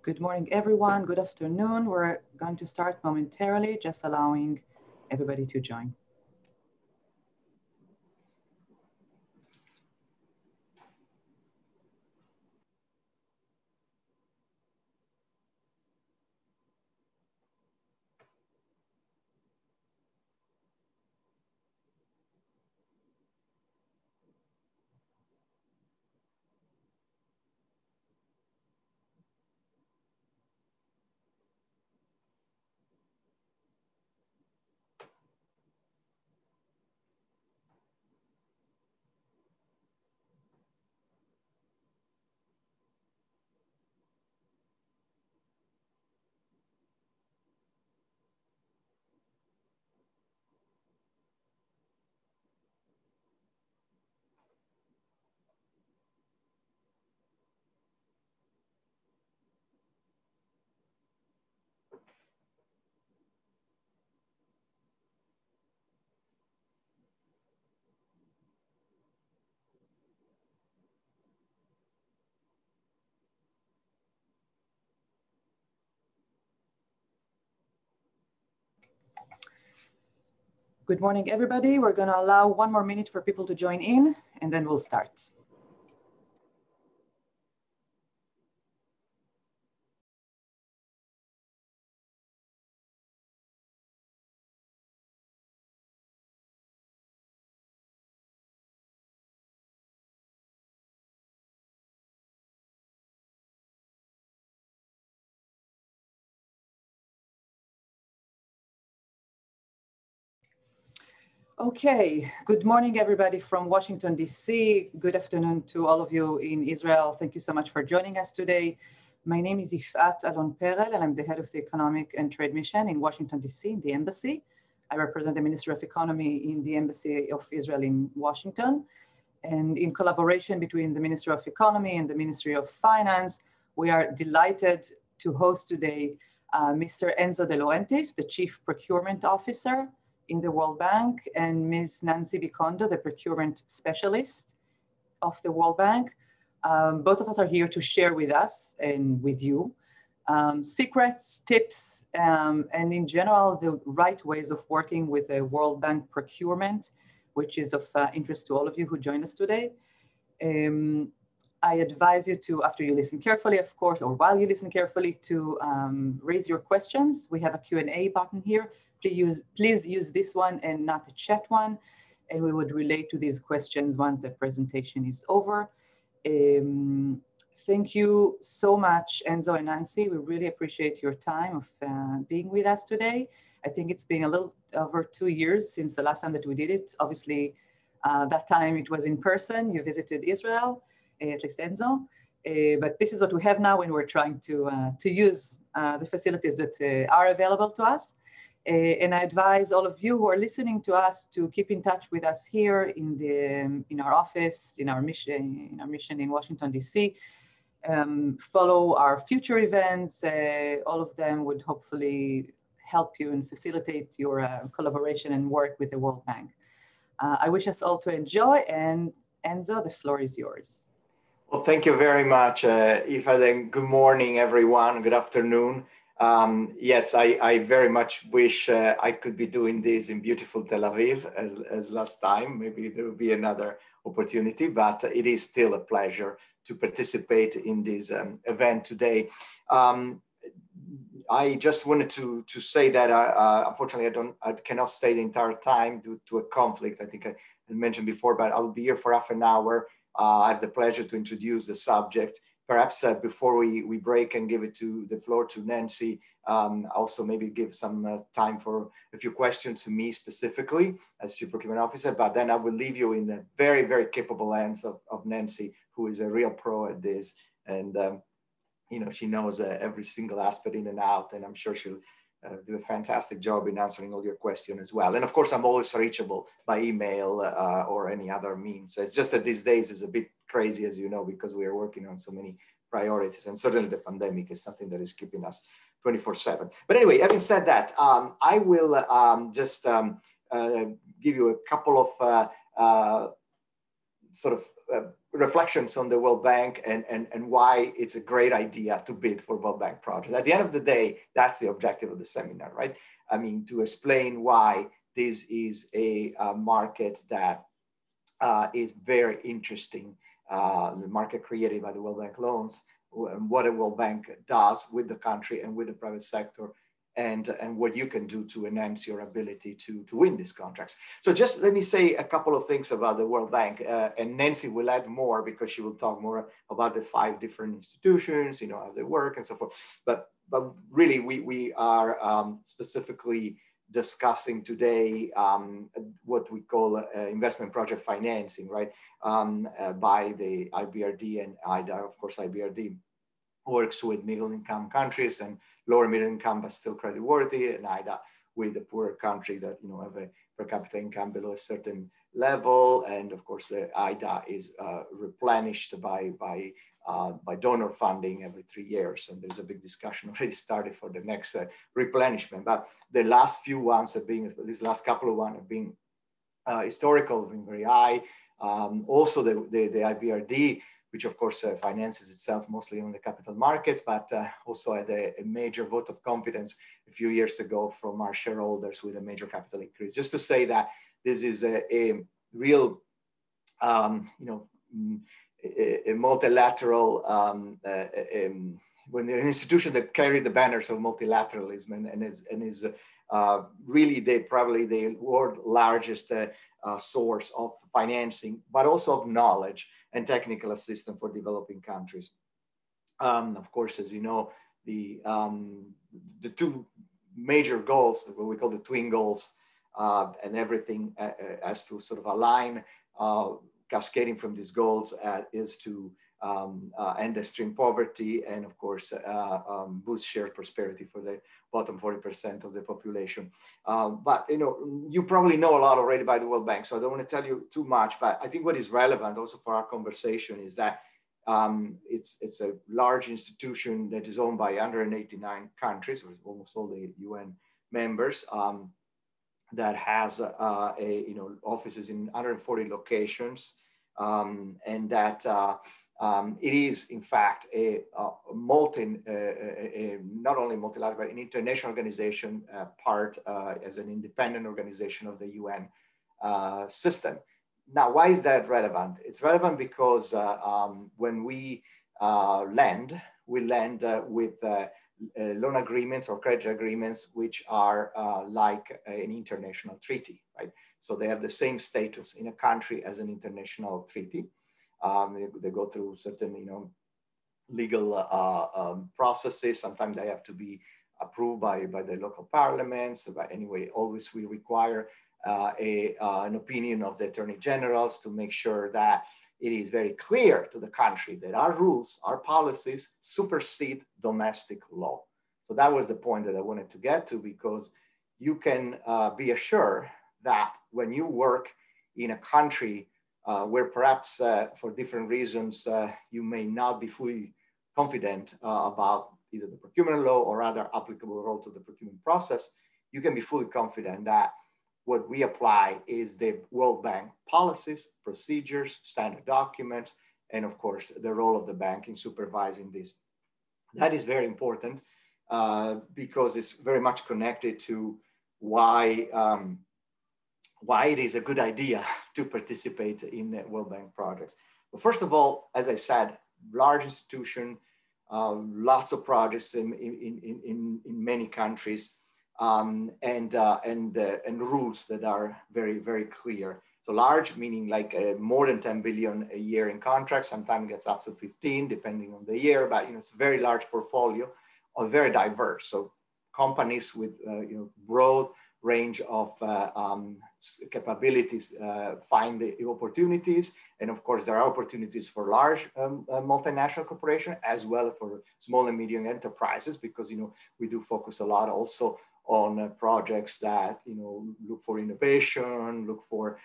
Good morning, everyone. Good afternoon. We're going to start momentarily, just allowing everybody to join. Good morning, everybody. We're going to allow 1 more minute for people to join in, and then we'll start. Okay, good morning, everybody from Washington, D.C. Good afternoon to all of you in Israel. Thank you so much for joining us today. My name is Yifat Alon-Perel, and I'm the head of the Economic and Trade Mission in Washington, D.C., in the embassy. I represent the Ministry of Economy in the Embassy of Israel in Washington. And in collaboration between the Ministry of Economy and the Ministry of Finance, we are delighted to host today Mr. Enzo De Laurentiis, the Chief Procurement Officer in the World Bank, and Ms. Nancy Bicondo, the procurement specialist of the World Bank. Both of us are here to share with us and with you secrets, tips, and in general, the right ways of working with the World Bank procurement, which is of interest to all of you who joined us today. I advise you to, after you listen carefully, of course, or while you listen carefully, to raise your questions. We have a Q&A button here. Please use this one and not the chat one, and we would relate to these questions once the presentation is over. Thank you so much, Enzo and Nancy. We really appreciate your time of being with us today. I think it's been a little over 2 years since the last time that we did it. Obviously, that time it was in person. You visited Israel, at least Enzo. But this is what we have now, and we're trying to use the facilities that are available to us. And I advise all of you who are listening to us to keep in touch with us here in our office, in our mission in Washington, D.C. Follow our future events. All of them would hopefully help you and facilitate your collaboration and work with the World Bank. I wish us all to enjoy, and Enzo, the floor is yours. Well, thank you very much, Ifad, and good morning, everyone. Good afternoon. Yes, I very much wish I could be doing this in beautiful Tel Aviv as last time. Maybe there will be another opportunity, but it is still a pleasure to participate in this event today. I just wanted to say that unfortunately I cannot stay the entire time due to a conflict. I think I mentioned before, but I'll be here for half an hour. I have the pleasure to introduce the subject. Perhaps before we break and give the floor to Nancy, also maybe give some time for a few questions to me specifically as Chief Procurement Officer, but then I will leave you in the very, very capable hands of Nancy, who is a real pro at this. And you know, she knows every single aspect in and out, and I'm sure she'll do a fantastic job in answering all your questions as well. And of course, I'm always reachable by email or any other means. It's just that these days is a bit crazy, as you know, because we are working on so many priorities, and certainly the pandemic is something that is keeping us 24/7. But anyway, having said that, I will just give you a couple of reflections on the World Bank and why it's a great idea to bid for World Bank projects. At the end of the day, that's the objective of the seminar, right? I mean, to explain why this is a market that is very interesting, the market created by the World Bank loans, and what a World Bank does with the country and with the private sector, and what you can do to enhance your ability to win these contracts. So just let me say a couple of things about the World Bank, and Nancy will add more because she will talk more about the 5 different institutions, you know, how they work and so forth. But really, we are specifically discussing today what we call investment project financing, right? By the IBRD and IDA. Of course, IBRD works with middle income countries and lower middle income but still creditworthy, and IDA with the poorer country that, you know, have a per capita income below a certain level. And of course, the IDA is replenished by donor funding every 3 years. And there's a big discussion already started for the next replenishment. But the last few ones have been, these last couple of ones have been historical, been very high. Also the IBRD, which of course finances itself mostly on the capital markets, but also had a major vote of confidence a few years ago from our shareholders with a major capital increase. Just to say that this is a real, you know, a multilateral, when an institution that carried the banners of multilateralism and is really probably the world's largest source of financing, but also of knowledge and technical assistance for developing countries. Of course, as you know, the 2 major goals, what we call the twin goals, and everything has to sort of align, cascading from these goals is to end extreme poverty and, of course, boost shared prosperity for the bottom 40% of the population. But, you know, you probably know a lot already by the World Bank, so I don't want to tell you too much, but I think what is relevant also for our conversation is that it's a large institution that is owned by 189 countries, with almost all the UN members, that has you know, offices in 140 locations, and that it is, in fact, not only multilateral, but an international organization, part as an independent organization of the UN system. Now, why is that relevant? It's relevant because when we lend with loan agreements or credit agreements, which are like an international treaty, right? So they have the same status in a country as an international treaty. They go through certain, you know, legal processes. Sometimes they have to be approved by the local parliaments. But anyway, always we require an opinion of the attorney generals to make sure that it is very clear to the country that our rules, our policies supersede domestic law. So that was the point that I wanted to get to, because you can be assured that when you work in a country where perhaps for different reasons you may not be fully confident about either the procurement law or other applicable role to the procurement process, you can be fully confident that what we apply is the World Bank policies, procedures, standard documents, and of course, the role of the bank in supervising this. That is very important because it's very much connected to why it is a good idea to participate in World Bank projects. But first of all, as I said, large institution, lots of projects in many countries, and rules that are very, very clear. So large, meaning like more than 10 billion a year in contracts, sometimes gets up to 15, depending on the year, but you know, it's a very large portfolio, or very diverse. So companies with you know, broad range of capabilities find the opportunities. And of course, there are opportunities for large multinational corporations as well as for small and medium enterprises, because you know, we do focus a lot also on projects that you know, look for innovation, look for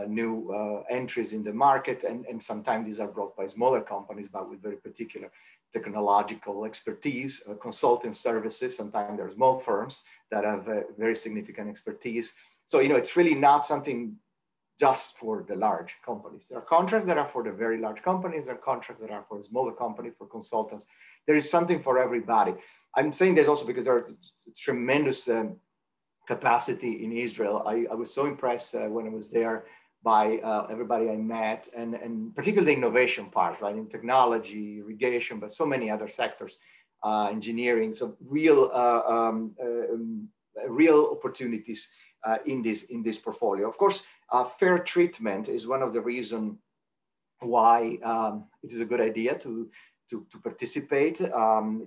new entries in the market, and sometimes these are brought by smaller companies, but with very particular technological expertise, consulting services. Sometimes there are small firms that have very significant expertise. So you know, it's really not something just for the large companies. There are contracts that are for the very large companies and contracts that are for a smaller company, for consultants. There is something for everybody. I'm saying this also because there are tremendous capacity in Israel. I was so impressed when I was there by everybody I met, and particularly the innovation part, right? In technology, irrigation, but so many other sectors, engineering. So real opportunities in this portfolio. Of course, fair treatment is one of the reasons why it is a good idea to participate.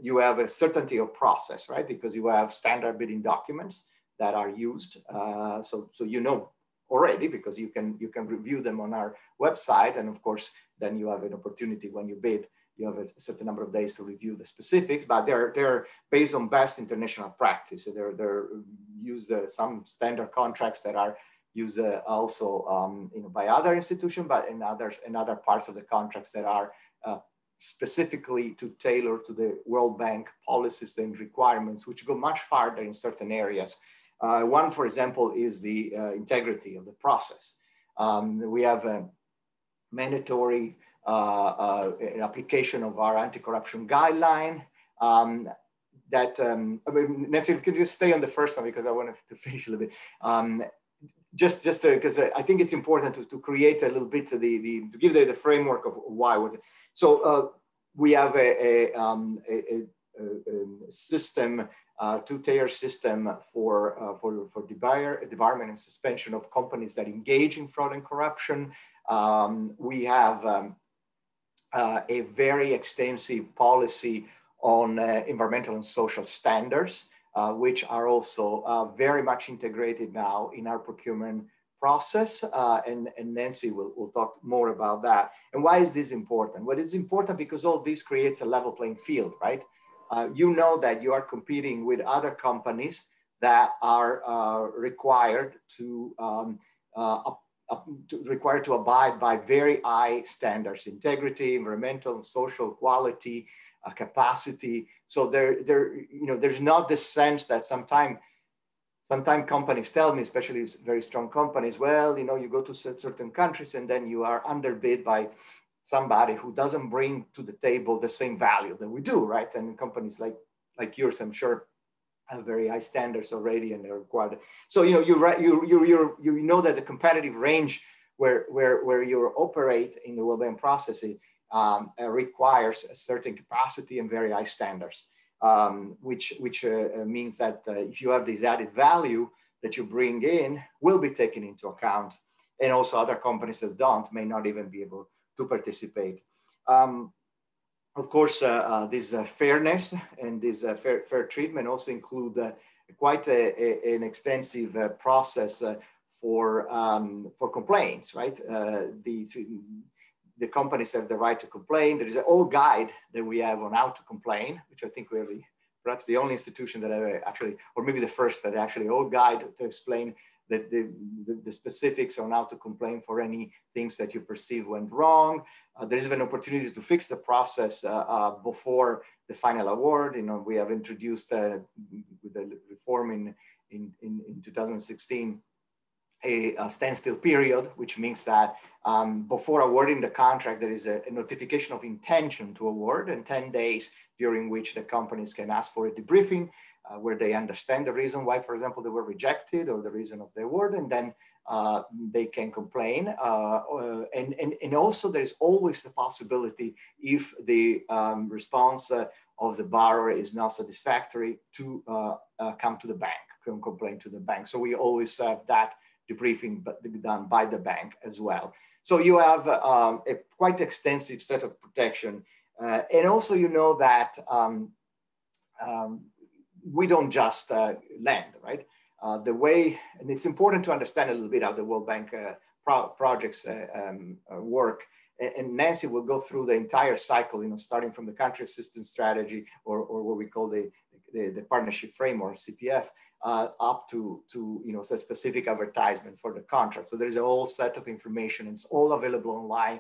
You have a certainty of process, right? Because you have standard bidding documents that are used. So you know already, because you can review them on our website. And of course, then you have an opportunity when you bid, you have a certain number of days to review the specifics, but they're based on best international practice. So they're used some standard contracts that are used also by other institutions, but in other parts of the contracts that are specifically to tailor to the World Bank policies and requirements, which go much farther in certain areas. One, for example, is the integrity of the process. We have a mandatory application of our anti-corruption guideline that, I mean, Nancy, could you stay on the first one because I wanted to finish a little bit. Just because I think it's important to create a little bit to give the framework of why. So we have a system, two-tier system for debarment and suspension of companies that engage in fraud and corruption. We have a very extensive policy on environmental and social standards, which are also very much integrated now in our procurement process. And Nancy will talk more about that. And why is this important? Well, it's important because all this creates a level playing field, right? You know that you are competing with other companies that are required to abide by very high standards: integrity, environmental, social, quality, capacity. So there's not this sense that sometimes companies tell me, especially very strong companies, well, you go to certain countries and then you are underbid by somebody who doesn't bring to the table the same value that we do, right? And companies like yours, I'm sure, have very high standards already, and they're required. So you know that the competitive range where you operate in the World Bank processing requires a certain capacity and very high standards, which means that if you have this added value that you bring in, will be taken into account, and also other companies that don't may not even be able to participate. Of course, this fairness and this fair treatment also include quite an extensive process for complaints, right? The companies have the right to complain. There is an old guide that we have on how to complain, which I think we're perhaps the only institution that actually, or maybe the first that actually old guide to explain that the specifics on how to complain for any things that you perceive went wrong. There's even an opportunity to fix the process before the final award. We have introduced with the reform in 2016 a standstill period, which means that before awarding the contract, there is a notification of intention to award, and 10 days during which the companies can ask for a debriefing where they understand the reason why, for example, they were rejected or the reason of the award, and then they can complain. And also there's always the possibility, if the response of the borrower is not satisfactory, to come to the bank, can complain to the bank. So we always have that debriefing done by the bank as well. So you have a quite extensive set of protection. And also that we don't just lend, right? The way, and it's important to understand a little bit how the World Bank projects work. And Nancy will go through the entire cycle, starting from the country assistance strategy or what we call the partnership framework, CPF, up to a specific advertisement for the contract. So there's a whole set of information. It's all available online.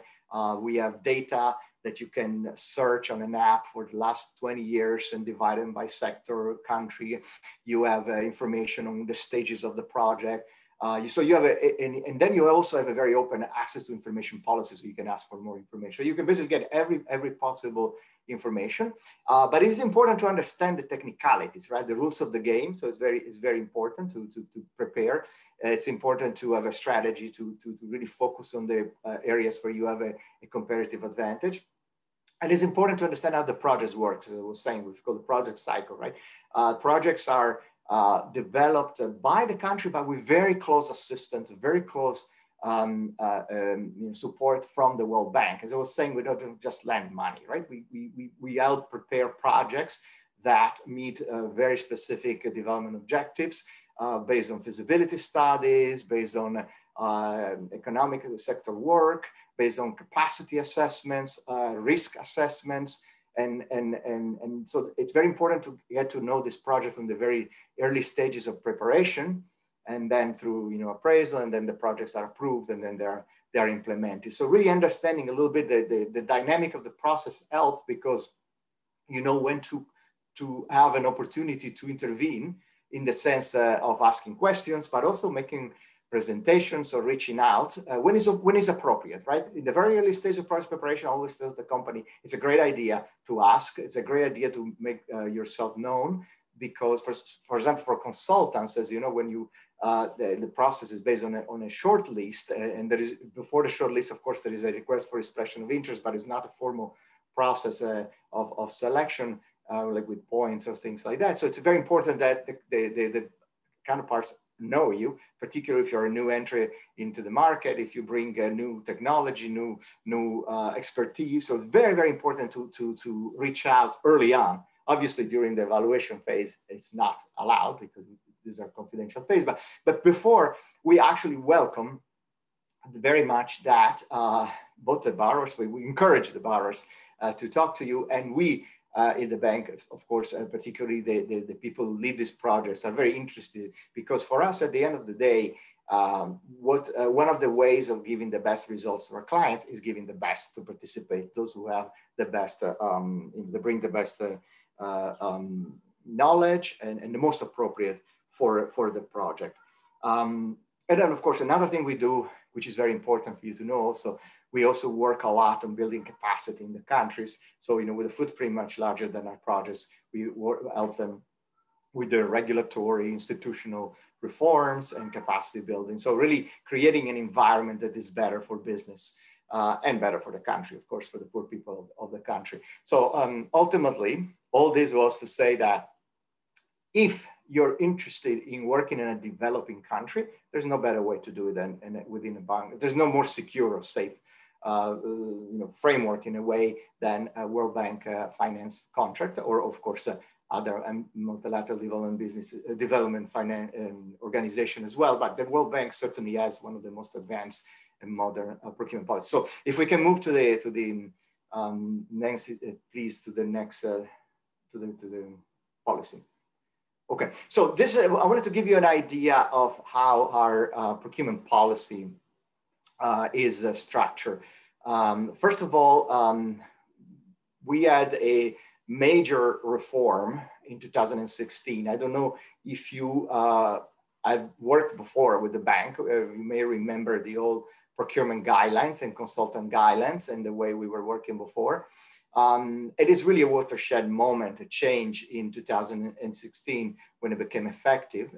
We have data that you can search on an app for the last 20 years and divide them by sector or country. You have information on the stages of the project. So you have and then you also have a very open access to information policy, so you can ask for more information. So you can basically get every possible information, but it is important to understand the technicalities, right? The rules of the game. So it's very important to prepare. It's important to have a strategy to really focus on the areas where you have a competitive advantage. And it's important to understand how the project works. As I was saying, we've got the project cycle, right? Projects are developed by the country, but with very close assistance, very close support from the World Bank. As I was saying, we don't just lend money, right? We help prepare projects that meet very specific development objectives based on feasibility studies, based on economic sector work, based on capacity assessments, risk assessments. And so it's very important to get to know this project from the very early stages of preparation, and then through appraisal, and then the projects are approved, and then they're implemented. So really understanding a little bit the dynamic of the process helps, because you know when to have an opportunity to intervene in the sense of asking questions, but also making presentations or reaching out when is appropriate, right? In the very early stage of project preparation, I always tells the company, it's a great idea to ask. It's a great idea to make yourself known, because for example, for consultants, as you know, when you, the process is based on a short list, and there is, before the short list, of course, there is a request for expression of interest, but it's not a formal process of selection, like with points or things like that. So it's very important that the counterparts know you, particularly if you're a new entry into the market, if you bring new technology, new expertise. So very, very important to reach out early on. Obviously, during the evaluation phase, it's not allowed because these are confidential phase. But before, we actually welcome very much that both the borrowers, we encourage the borrowers to talk to you, and we in the bank, of course, particularly the people who lead these projects are very interested, because for us, at the end of the day, one of the ways of giving the best results to our clients is giving the best to participate, those who have the best, they bring the best knowledge and the most appropriate for the project. And then, of course, another thing we do, which is very important for you to know also, we also work a lot on building capacity in the countries. So, with a footprint much larger than our projects, we help them with the regulatory, institutional reforms and capacity building. So really creating an environment that is better for business and better for the country, of course, for the poor people of the country. So ultimately, all this was to say that if you're interested in working in a developing country, there's no better way to do it than within a bank. There's no more secure or safe framework in a way than a World Bank finance contract, or of course other multilateral development finance organization as well. But the World Bank certainly has one of the most advanced and modern procurement policies. So if we can move to the next, please, to the next to the policy. Okay, so this I wanted to give you an idea of how our procurement policy is structured. First of all, we had a major reform in 2016. I don't know if you, I've worked before with the bank. You may remember the old procurement guidelines and consultant guidelines and the way we were working before. It is really a watershed moment, a change in 2016 when it became effective,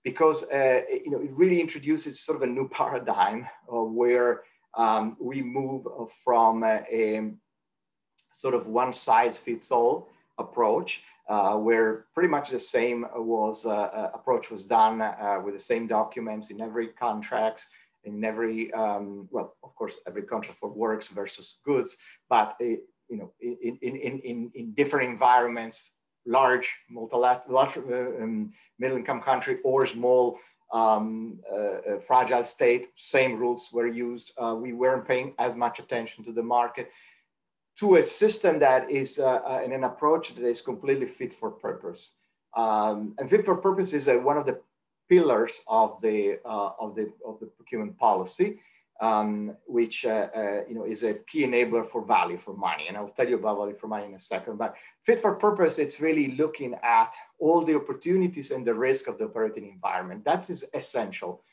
because it really introduces sort of a new paradigm where we move from a sort of one-size-fits-all approach, where pretty much the same approach was done with the same documents in every contract, in every well, of course, every contract for works versus goods, but in different environments, large middle-income country or small fragile state, same rules were used. We weren't paying as much attention to the market, to a system that is in an approach that is completely fit for purpose. And fit for purpose is one of the pillars of the procurement policy. which is a key enabler for value for money. And I'll tell you about value for money in a second. But fit for purpose, it's really looking at all the opportunities and the risk of the operating environment. That is essential.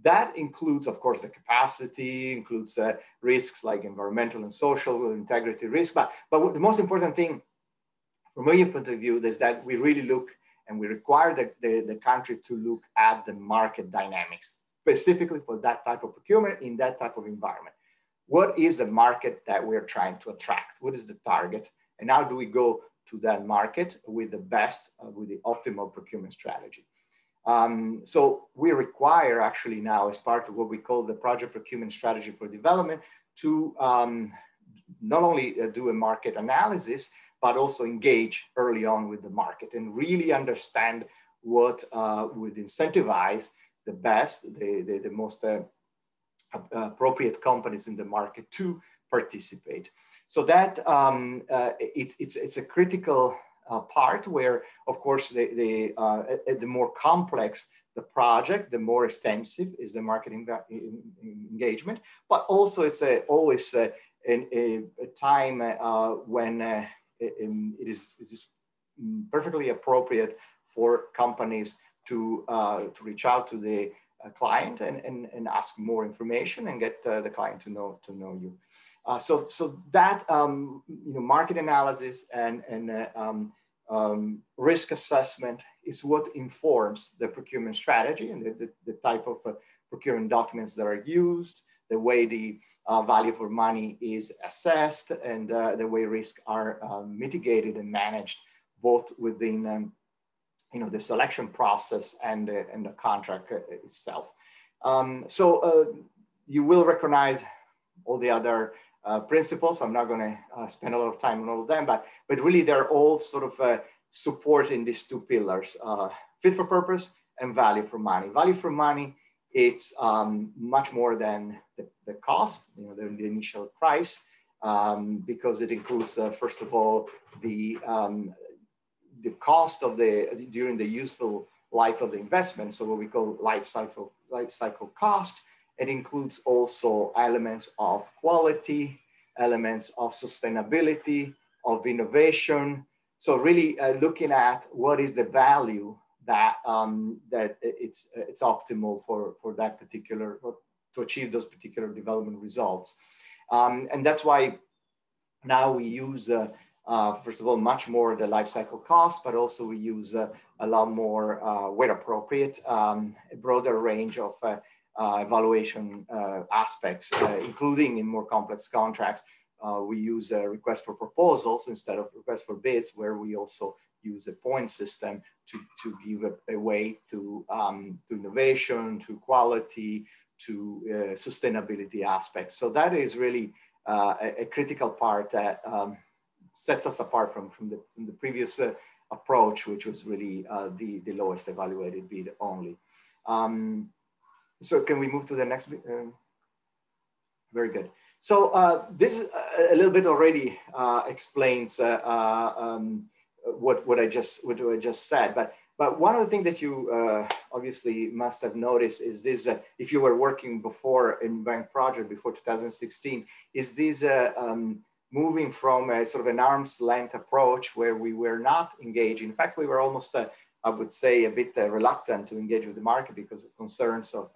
That includes, of course, the capacity, includes risks like environmental and social integrity risk. But the most important thing from my point of view is that we really look and we require the country to look at the market dynamics, specifically for that type of procurement in that type of environment. What is the market that we're trying to attract? What is the target? And how do we go to that market with the best, with the optimal procurement strategy? So we require actually now, as part of what we call the project procurement strategy for development, to not only do a market analysis, but also engage early on with the market and really understand what would incentivize the best, the most appropriate companies in the market to participate. So that it's a critical part where, of course, the more complex the project, the more extensive is the market engagement. But also, it's always a time when it is perfectly appropriate for companies to reach out to the client and ask more information and get the client to know you. So that market analysis and risk assessment is what informs the procurement strategy and the type of procurement documents that are used, the way the value for money is assessed, and the way risks are mitigated and managed both within the selection process and the contract itself. So you will recognize all the other principles. I'm not going to spend a lot of time on all of them, but really they're all sort of supporting these two pillars, fit for purpose and value for money. Value for money, it's much more than the cost, the initial price, because it includes, first of all, the cost of during the useful life of the investment, so what we call life cycle cost. It includes also elements of quality, elements of sustainability, of innovation. So really looking at what is the value that it's optimal for that particular, to achieve those particular development results. And that's why now we use, first of all, much more the life cycle cost, but also we use a lot more, where appropriate, a broader range of evaluation aspects, including in more complex contracts. We use a request for proposals instead of request for bids, where we also use a point system to give a way to innovation, to quality, to sustainability aspects. So that is really a critical part that sets us apart from the previous approach, which was really the lowest evaluated bid only. So can we move to the next bit? Very good. So this a little bit already explains what I just said. But one of the things that you obviously must have noticed is this: if you were working before in bank project before 2016, is this moving from a sort of an arm's length approach where we were not engaged. In fact, we were almost I would say a bit reluctant to engage with the market because of concerns of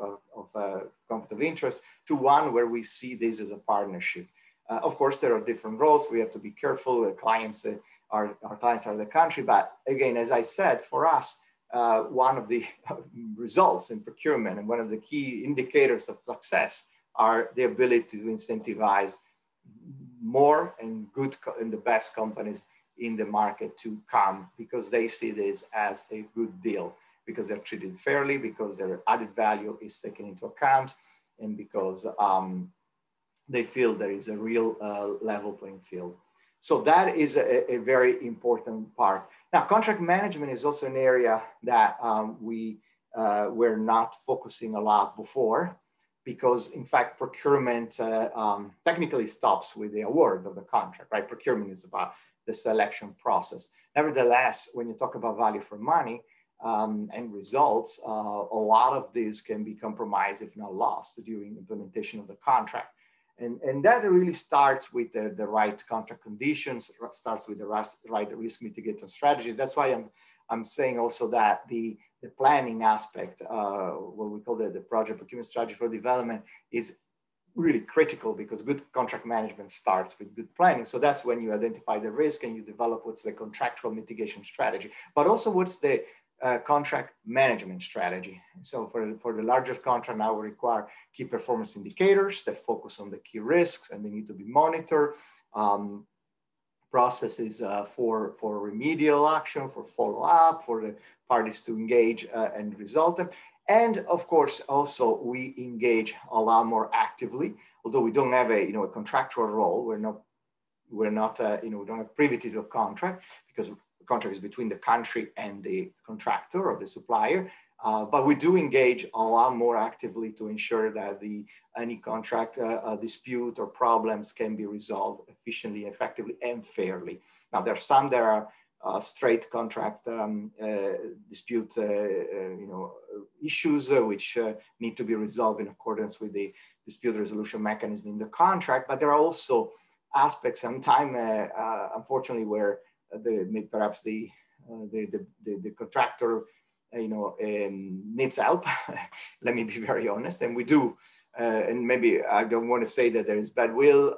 conflict of interest, to one where we see this as a partnership. Of course, there are different roles. We have to be careful. Clients, our clients are the country. But again, as I said, for us, one of the results in procurement and one of the key indicators of success are the ability to incentivize more and the best companies in the market to come, because they see this as a good deal, because they're treated fairly, because their added value is taken into account, and because they feel there is a real level playing field. So that is a very important part. Now, contract management is also an area that we were not focusing a lot before, because in fact, procurement technically stops with the award of the contract, right? Procurement is about the selection process. Nevertheless, when you talk about value for money, and results, a lot of this can be compromised, if not lost, during implementation of the contract. And that really starts with the right contract conditions, starts with the right risk mitigation strategies. That's why I'm saying also that the planning aspect, what we call the project procurement strategy for development, is really critical, because good contract management starts with good planning. So that's when you identify the risk and you develop what's the contractual mitigation strategy, but also what's the contract management strategy. So for the largest contract, now we require key performance indicators that focus on the key risks, and they need to be monitored. Processes for remedial action, for follow-up, for the parties to engage and resolve them. And of course, also we engage a lot more actively, although we don't have a contractual role. We don't have privity to a contract, because the contract is between the country and the contractor or the supplier. But we do engage a lot more actively to ensure that any contract dispute or problems can be resolved efficiently, effectively, and fairly. Now, there are some that are straight contract dispute issues which need to be resolved in accordance with the dispute resolution mechanism in the contract. But there are also aspects sometimes, unfortunately, where perhaps the contractor needs help. Let me be very honest, and we do. And maybe I don't want to say that there is bad will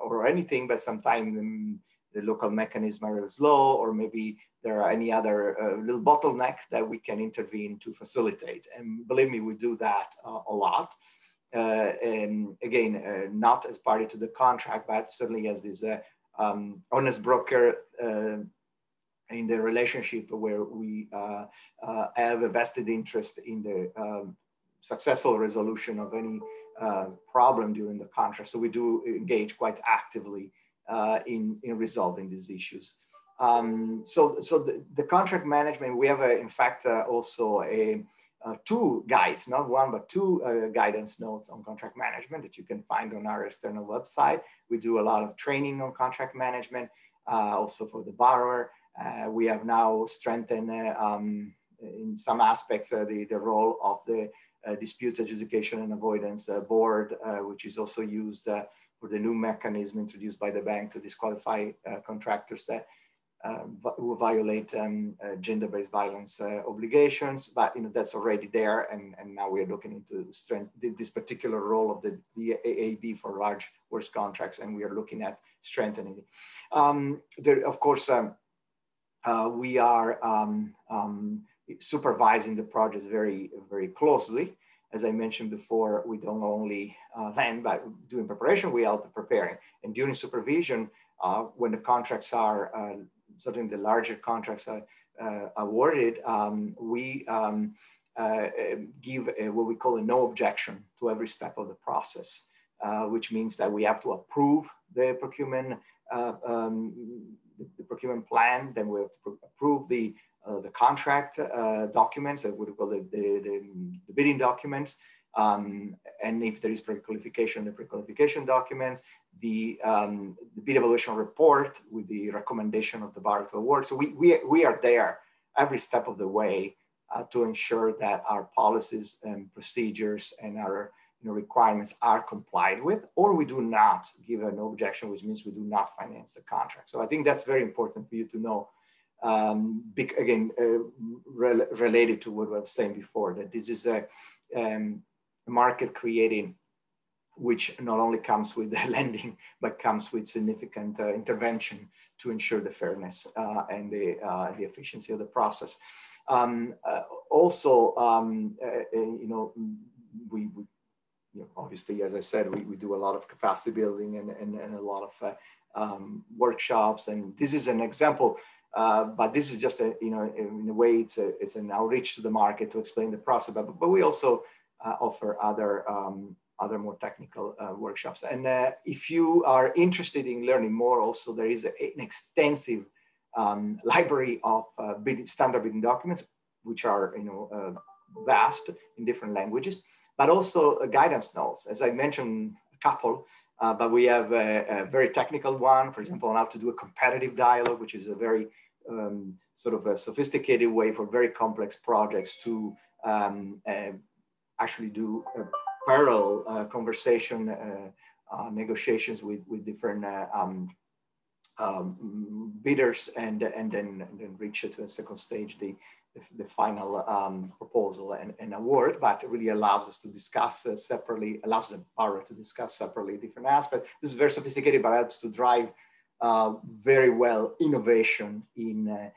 or anything, but sometimes the local mechanism are slow, or maybe there are any other little bottleneck that we can intervene to facilitate. And believe me, we do that a lot. And again, not as party to the contract, but certainly as this honest broker in the relationship, where we have a vested interest in the successful resolution of any problem during the contract. So we do engage quite actively in resolving these issues. So the contract management, we have in fact also two guides, not one, but two guidance notes on contract management that you can find on our external website. We do a lot of training on contract management, also for the borrower. We have now strengthened in some aspects the role of the dispute adjudication and avoidance board, which is also used for the new mechanism introduced by the bank to disqualify contractors that who violate gender-based violence obligations. But that's already there, and now we are looking into this particular role of the AAB for large works contracts, and we are looking at strengthening it. There, of course, we are supervising the projects very, very closely. As I mentioned before, we don't only land, but doing preparation, we help preparing. And during supervision, when the contracts are, certainly the larger contracts are awarded, we give what we call a no objection to every step of the process, which means that we have to approve the procurement plan, then we have to approve the contract documents, that would call the bidding documents, and if there is pre-qualification, the pre-qualification documents, the bid evaluation report with the recommendation of the borrower to award. So we are there every step of the way to ensure that our policies and procedures and our requirements are complied with, or we do not give an objection, which means we do not finance the contract. So I think that's very important for you to know. Again, related to what I was saying before, that this is a market creating, which not only comes with the lending, but comes with significant intervention to ensure the fairness and the efficiency of the process. We obviously, as I said, we do a lot of capacity building and a lot of workshops, and this is an example. But this is just in a way, it's an outreach to the market to explain the process. But we also offer other more technical workshops. And if you are interested in learning more, also there is an extensive library of standard bidding documents, which are vast in different languages, but also guidance notes. As I mentioned, a couple. But we have a very technical one, for example, on how to do a competitive dialogue, which is a very sort of a sophisticated way for very complex projects to actually do parallel conversation negotiations with different bidders and then reach it to a second stage, the final proposal and award, but it really allows us to discuss separately, allows the borrower to discuss separately different aspects. This is very sophisticated, but helps to drive very well innovation in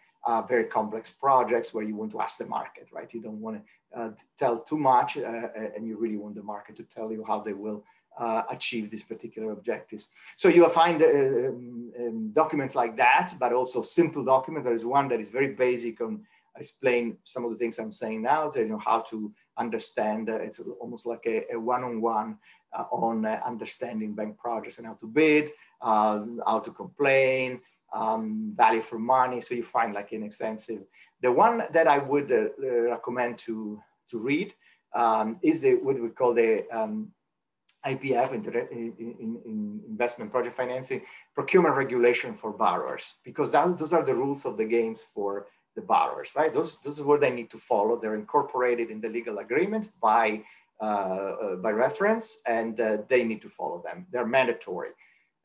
very complex projects where you want to ask the market, right? You don't want to tell too much and you really want the market to tell you how they will achieve these particular objectives. So you'll find documents like that, but also simple documents. There is one that is very basic on explain some of the things I'm saying now, to, you know, how to understand, it's almost like a one-on-one on understanding bank projects and how to bid, how to complain, value for money. So you find like an extensive. The one that I would recommend to read is what we call the IPF, in investment project financing, Procurement Regulation for borrowers, because those are the rules of the games for the borrowers, right? This is what they need to follow. They're incorporated in the legal agreement by reference, and they need to follow them. They're mandatory.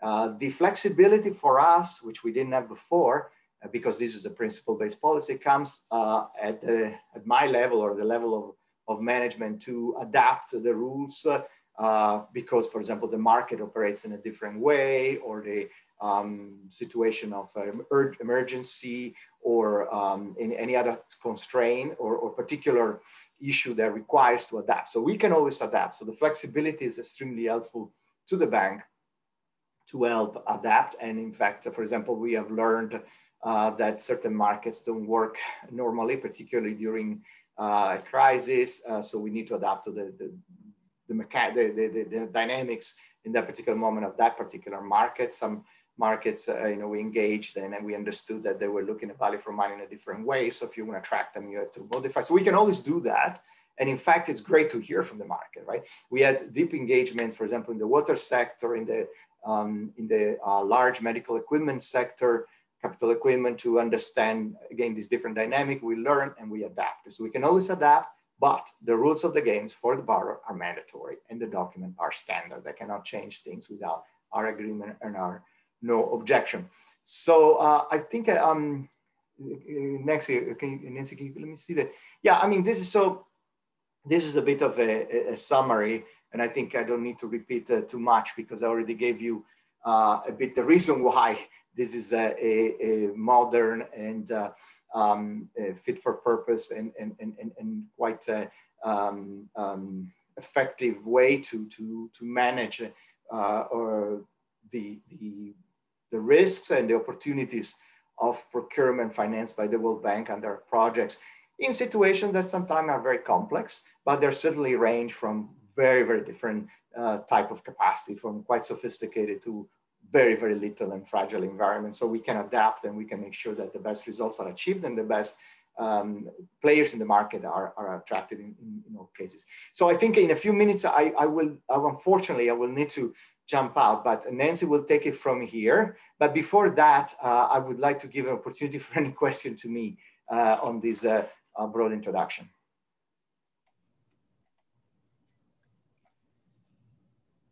The flexibility for us, which we didn't have before, because this is a principle-based policy, comes at my level or the level of management to adapt the rules because, for example, the market operates in a different way, or the situation of emergency, or in any other constraint or particular issue that requires to adapt. So we can always adapt. So the flexibility is extremely helpful to the bank to help adapt. And in fact, for example, we have learned that certain markets don't work normally, particularly during a crisis. So we need to adapt to the dynamics in that particular moment of that particular market. Some markets, we engaged and we understood that they were looking at value for money in a different way. So if you want to track them, you have to modify. So we can always do that. And in fact, it's great to hear from the market, right? We had deep engagements, for example, in the water sector, in the large medical equipment sector, capital equipment, to understand, again, this different dynamic. We learn and we adapt. So we can always adapt, but the rules of the games for the borrower are mandatory and the document are standard. They cannot change things without our agreement and our no objection. So I think Nancy, can you let me see that? Yeah, I mean, this is a bit of a summary, and I think I don't need to repeat too much because I already gave you a bit the reason why this is a modern and fit for purpose and quite effective way to manage the risks and the opportunities of procurement financed by the World Bank and their projects in situations that sometimes are very complex, but they're certainly range from very, very different type of capacity, from quite sophisticated to very, very little and fragile environments. So we can adapt and we can make sure that the best results are achieved and the best players in the market are attracted in all cases. So I think in a few minutes, unfortunately, I will need to jump out, but Nancy will take it from here. But before that, I would like to give an opportunity for any question to me on this broad introduction.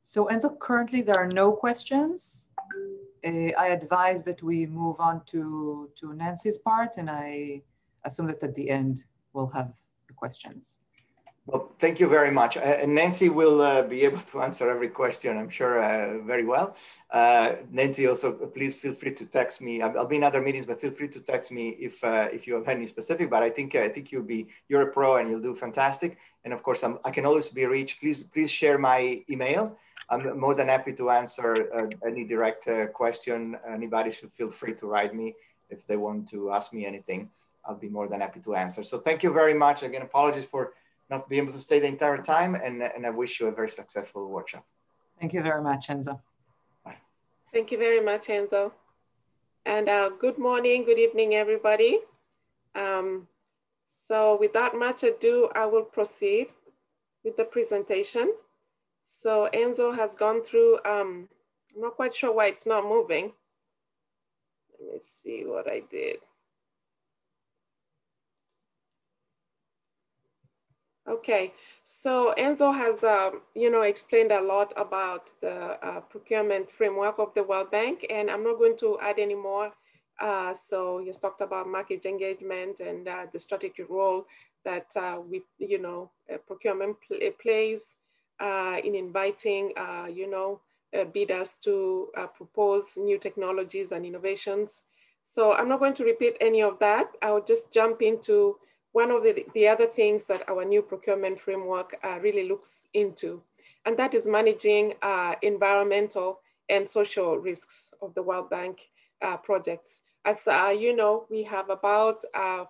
So Enzo, currently there are no questions. I advise that we move on to Nancy's part, and I assume that at the end we'll have the questions. Well, thank you very much. And Nancy will be able to answer every question, I'm sure, very well. Nancy, also, please feel free to text me. I'll be in other meetings, but feel free to text me if you have any specific. But I think you're a pro and you'll do fantastic. And of course, I can always be reached. Please share my email. I'm more than happy to answer any direct question. Anybody should feel free to write me if they want to ask me anything. I'll be more than happy to answer. So thank you very much. Again, apologies for not being able to stay the entire time, and I wish you a very successful workshop. Thank you very much, Enzo. Bye. Thank you very much, Enzo. And good morning, good evening, everybody. So without much ado, I will proceed with the presentation. So Enzo has gone through, I'm not quite sure why it's not moving. Let me see what I did. Okay, so Enzo has, explained a lot about the procurement framework of the World Bank, and I'm not going to add any more. So he's talked about market engagement and the strategic role that procurement plays in inviting, bidders to propose new technologies and innovations. So I'm not going to repeat any of that. I'll just jump into one of the other things that our new procurement framework really looks into, and that is managing environmental and social risks of the World Bank projects. As you know, we have about,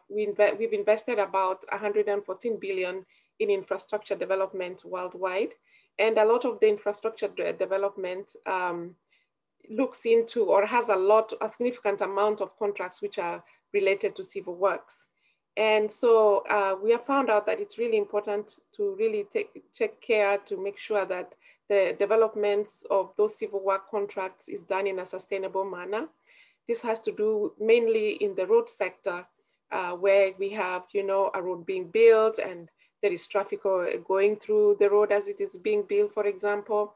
we've invested about 114 billion in infrastructure development worldwide. And a lot of the infrastructure development looks into or has a significant amount of contracts which are related to civil works. And so we have found out that it's really important to really take care to make sure that the developments of those civil work contracts is done in a sustainable manner. This has to do mainly in the road sector, where we have, a road being built and there is traffic going through the road as it is being built, for example.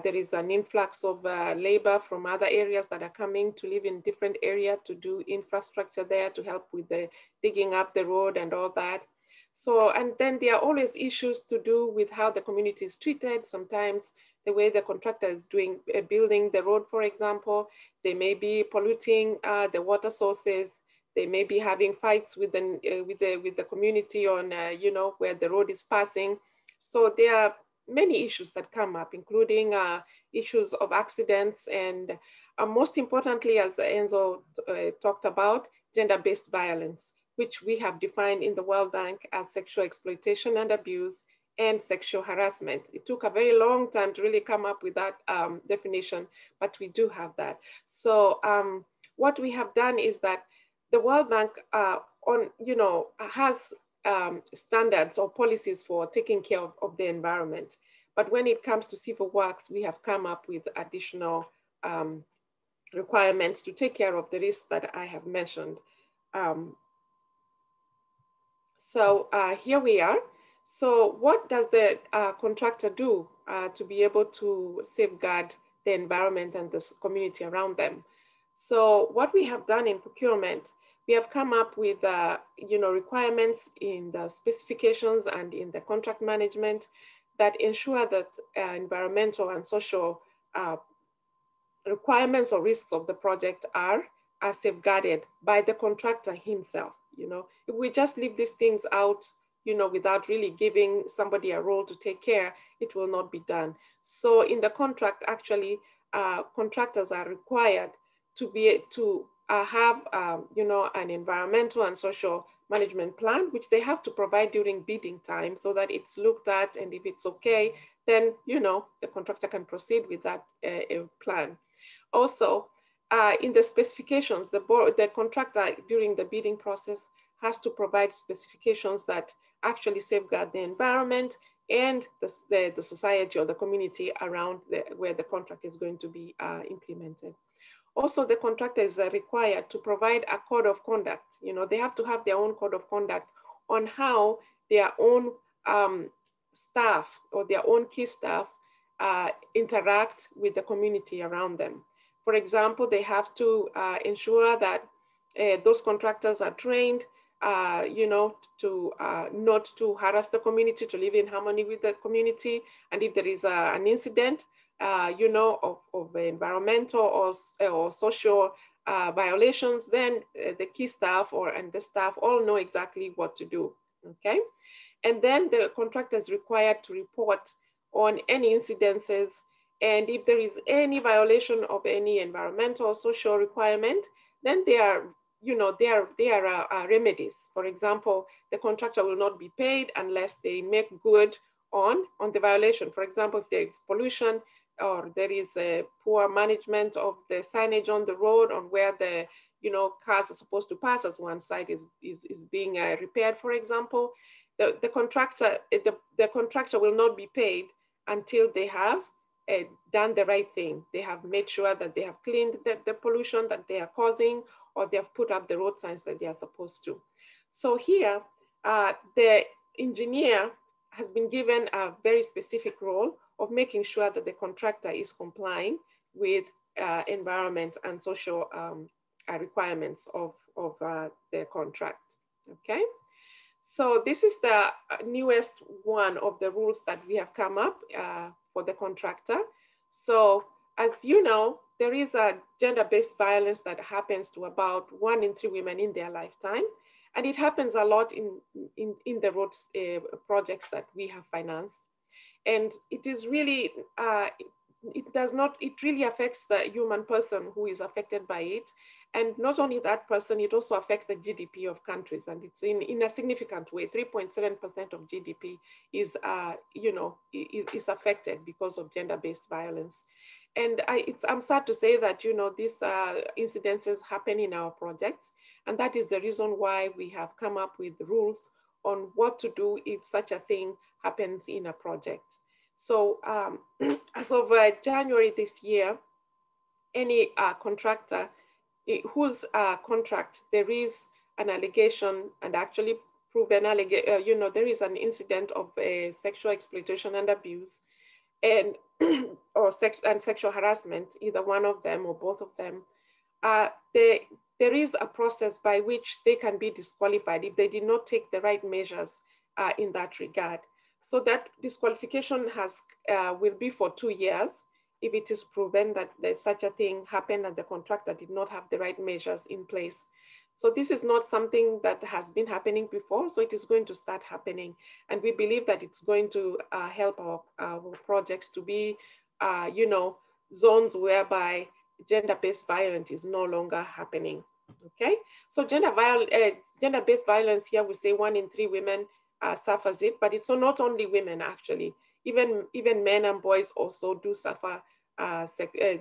There is an influx of labor from other areas that are coming to live in different areas to do infrastructure there to help with the digging up the road and all that. So, and then there are always issues to do with how the community is treated. Sometimes the way the contractor is building the road, for example, they may be polluting the water sources. They may be having fights with the community on, where the road is passing. So there are many issues that come up, including issues of accidents and most importantly, as Enzo talked about, gender-based violence, which we have defined in the World Bank as sexual exploitation and abuse and sexual harassment. It took a very long time to really come up with that definition, but we do have that. So what we have done is that the World Bank has standards or policies for taking care of the environment. But when it comes to civil works, we have come up with additional requirements to take care of the risks that I have mentioned. Here we are. So what does the contractor do to be able to safeguard the environment and the community around them? So what we have done in procurement, we have come up with requirements in the specifications and in the contract management that ensure that environmental and social requirements or risks of the project are safeguarded by the contractor himself. If we just leave these things out, without really giving somebody a role to take care, it will not be done. So in the contract, actually, contractors are required to have an environmental and social management plan, which they have to provide during bidding time so that it's looked at, and if it's okay, then the contractor can proceed with that plan. Also, in the specifications, the contractor during the bidding process has to provide specifications that actually safeguard the environment and the society or the community around where the contract is going to be implemented. Also, the contractor is required to provide a code of conduct. They have to have their own code of conduct on how their own staff or their own key staff interact with the community around them. For example, they have to ensure that those contractors are trained, to not to harass the community, to live in harmony with the community. And if there is an incident, of environmental or social violations, then the key staff and the staff all know exactly what to do, okay? And then the contractor is required to report on any incidences, and if there is any violation of any environmental or social requirement, then there are remedies. For example, the contractor will not be paid unless they make good on the violation. For example, if there is pollution, or there is a poor management of the signage on the road on where the cars are supposed to pass as one side is being repaired, for example, the contractor will not be paid until they have done the right thing. They have made sure that they have cleaned the pollution that they are causing, or they have put up the road signs that they are supposed to. So here, the engineer has been given a very specific role of making sure that the contractor is complying with environment and social requirements of the contract, okay? So this is the newest one of the rules that we have come up for the contractor. So as you know, there is a gender-based violence that happens to about 1 in 3 women in their lifetime. And it happens a lot in the roads projects that we have financed. And it is really, it really affects the human person who is affected by it. And not only that person, it also affects the GDP of countries. And it's in a significant way. 3.7% of GDP is, is affected because of gender-based violence. And I'm sad to say that, these incidences happen in our projects. And that is the reason why we have come up with rules on what to do if such a thing happens in a project. So as of January this year, any contractor whose contract there is an allegation and actually proven there is an incident of sexual exploitation and abuse and sexual harassment, either one of them or both of them, there is a process by which they can be disqualified if they did not take the right measures in that regard. So that disqualification will be for 2 years if it is proven that such a thing happened and the contractor did not have the right measures in place. So this is not something that has been happening before, so it is going to start happening. And we believe that it's going to help our projects to be, zones whereby gender-based violence is no longer happening, okay? So gender-based violence here, we say 1 in 3 women suffers it, but it's not only women actually. Even men and boys also do suffer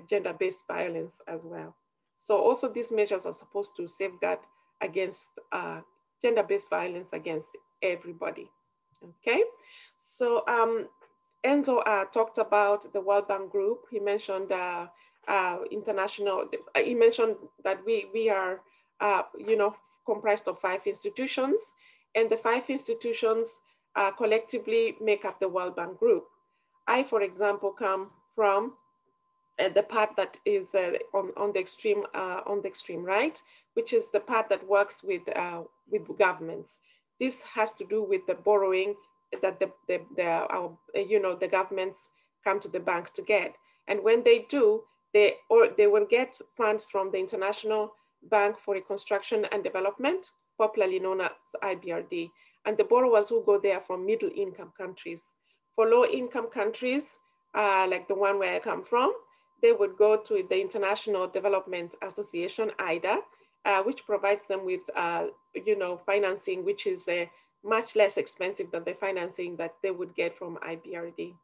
gender-based violence as well. So also these measures are supposed to safeguard against gender-based violence against everybody, okay? So Enzo talked about the World Bank Group. He mentioned international, he mentioned that we are, comprised of 5 institutions, and the 5 institutions collectively make up the World Bank Group. I, for example, come from the part that is on the extreme right, which is the part that works with governments. This has to do with the borrowing that the governments come to the bank to get. And when they do, they will get funds from the International Bank for Reconstruction and Development, popularly known as IBRD. And the borrowers who go there from middle-income countries. For low-income countries, like the one where I come from, they would go to the International Development Association, IDA, which provides them with, financing, which is much less expensive than the financing that they would get from IBRD.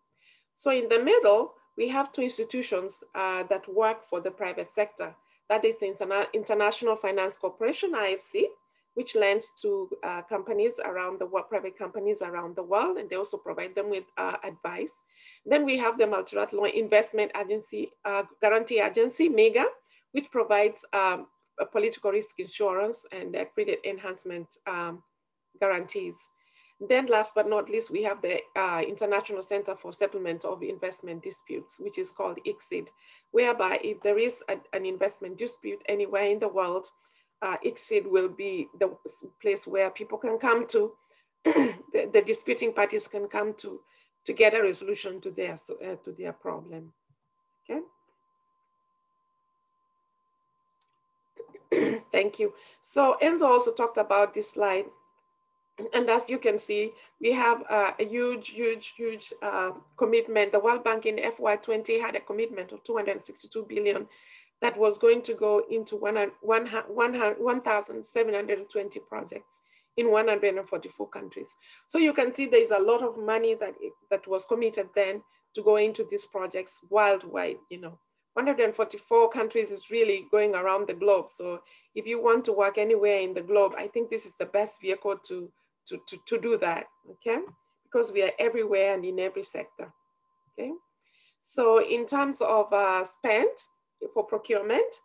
So in the middle, we have 2 institutions that work for the private sector. That is the International Finance Corporation, IFC, which lends to companies around the world, private companies around the world, and they also provide them with advice. Then we have the Multilateral Investment Agency, Guarantee Agency, MEGA, which provides a political risk insurance and credit enhancement guarantees. Then last but not least, we have the International Center for Settlement of Investment Disputes, which is called ICSID, whereby if there is an investment dispute anywhere in the world, ICSID will be the place where people can come to, the disputing parties can come to get a resolution to their problem, okay? Thank you. So Enzo also talked about this slide. And as you can see, we have a huge commitment. The World Bank in FY20 had a commitment of 262 billion that was going to go into 1,720 projects in 144 countries. So you can see there's a lot of money that was committed then to go into these projects worldwide. 144 countries is really going around the globe. So if you want to work anywhere in the globe, I think this is the best vehicle to do that, okay? Because we are everywhere and in every sector, okay? So in terms of spend for procurement,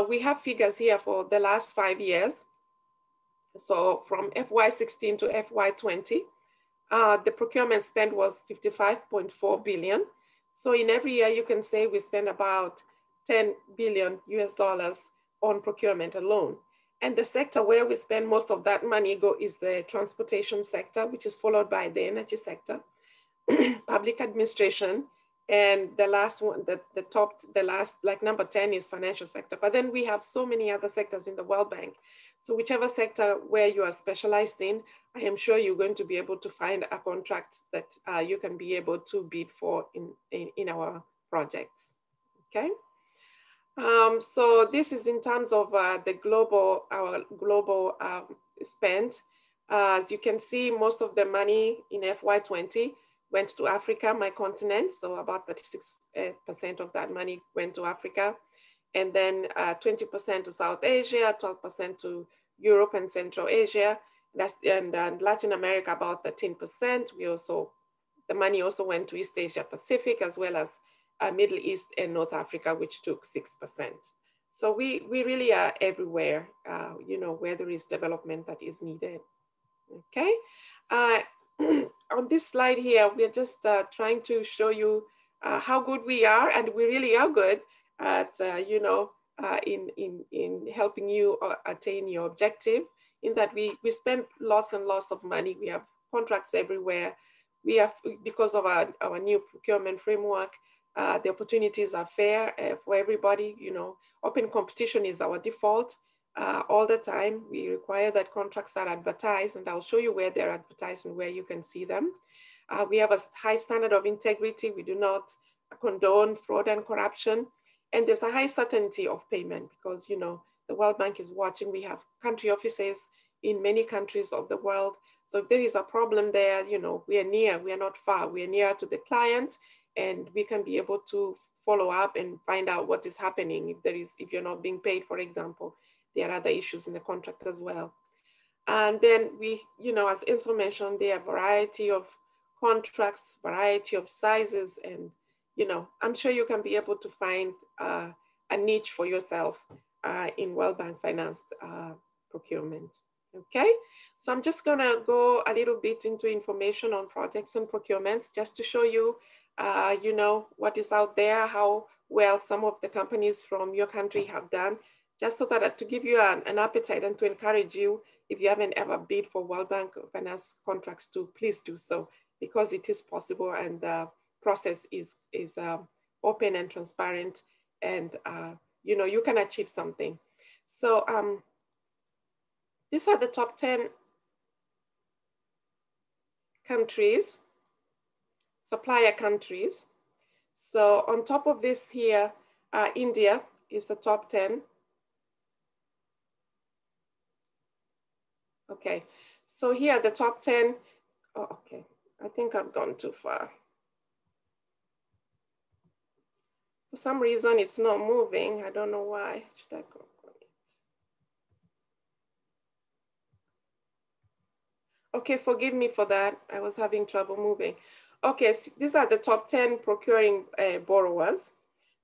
we have figures here for the last 5 years. So from FY16 to FY20, the procurement spend was 55.4 billion. So in every year, you can say we spend about 10 billion US dollars on procurement alone. And the sector where we spend most of that money is the transportation sector, which is followed by the energy sector, public administration, and the last one, the last, like number 10 is financial sector. But then we have so many other sectors in the World Bank. So whichever sector where you are specialized in, I am sure you're going to be able to find a contract that you can be able to bid for in our projects, okay? So this is in terms of our global spend. As you can see, most of the money in FY20 went to Africa, my continent. So about 36% of that money went to Africa. And then 20% to South Asia, 12% to Europe and Central Asia. And Latin America, about 13%. The money also went to East Asia Pacific, as well as Middle East and North Africa, which took 6%. So we really are everywhere, you know, where there is development that is needed, okay? On this slide here, we're just trying to show you how good we are, and we really are good at, you know, in helping you attain your objective, in that we spend lots and lots of money. We have contracts everywhere. We have, because of our new procurement framework, the opportunities are fair for everybody. You know, open competition is our default all the time. We require that contracts are advertised, and I'll show you where they're advertised and where you can see them. We have a high standard of integrity. We do not condone fraud and corruption. And there's a high certainty of payment because, you know, the World Bank is watching. We have country offices in many countries of the world. So if there is a problem there, you know, we are near, we are not far. We are near to the client, and we can be able to follow up and find out what is happening. If you're not being paid, for example, there are other issues in the contract as well. And then we, you know, as Enzo mentioned, there are a variety of contracts, variety of sizes, and, you know, I'm sure you can be able to find a niche for yourself in World Bank financed procurement. Okay, so I'm just gonna go a little bit into information on projects and procurements just to show you, you know, what is out there, how well some of the companies from your country have done, just so that to give you an appetite and to encourage you, if you haven't ever bid for World Bank finance contracts, to please do so, because it is possible and the process is open and transparent, and you know, you can achieve something. So these are the top 10 countries, supplier countries. So on top of this here, India is the top 10. Okay, so here the top 10, oh, okay, I think I've gone too far. For some reason, it's not moving. I don't know why. Should I go? Okay, forgive me for that. I was having trouble moving. Okay, so these are the top 10 procuring borrowers.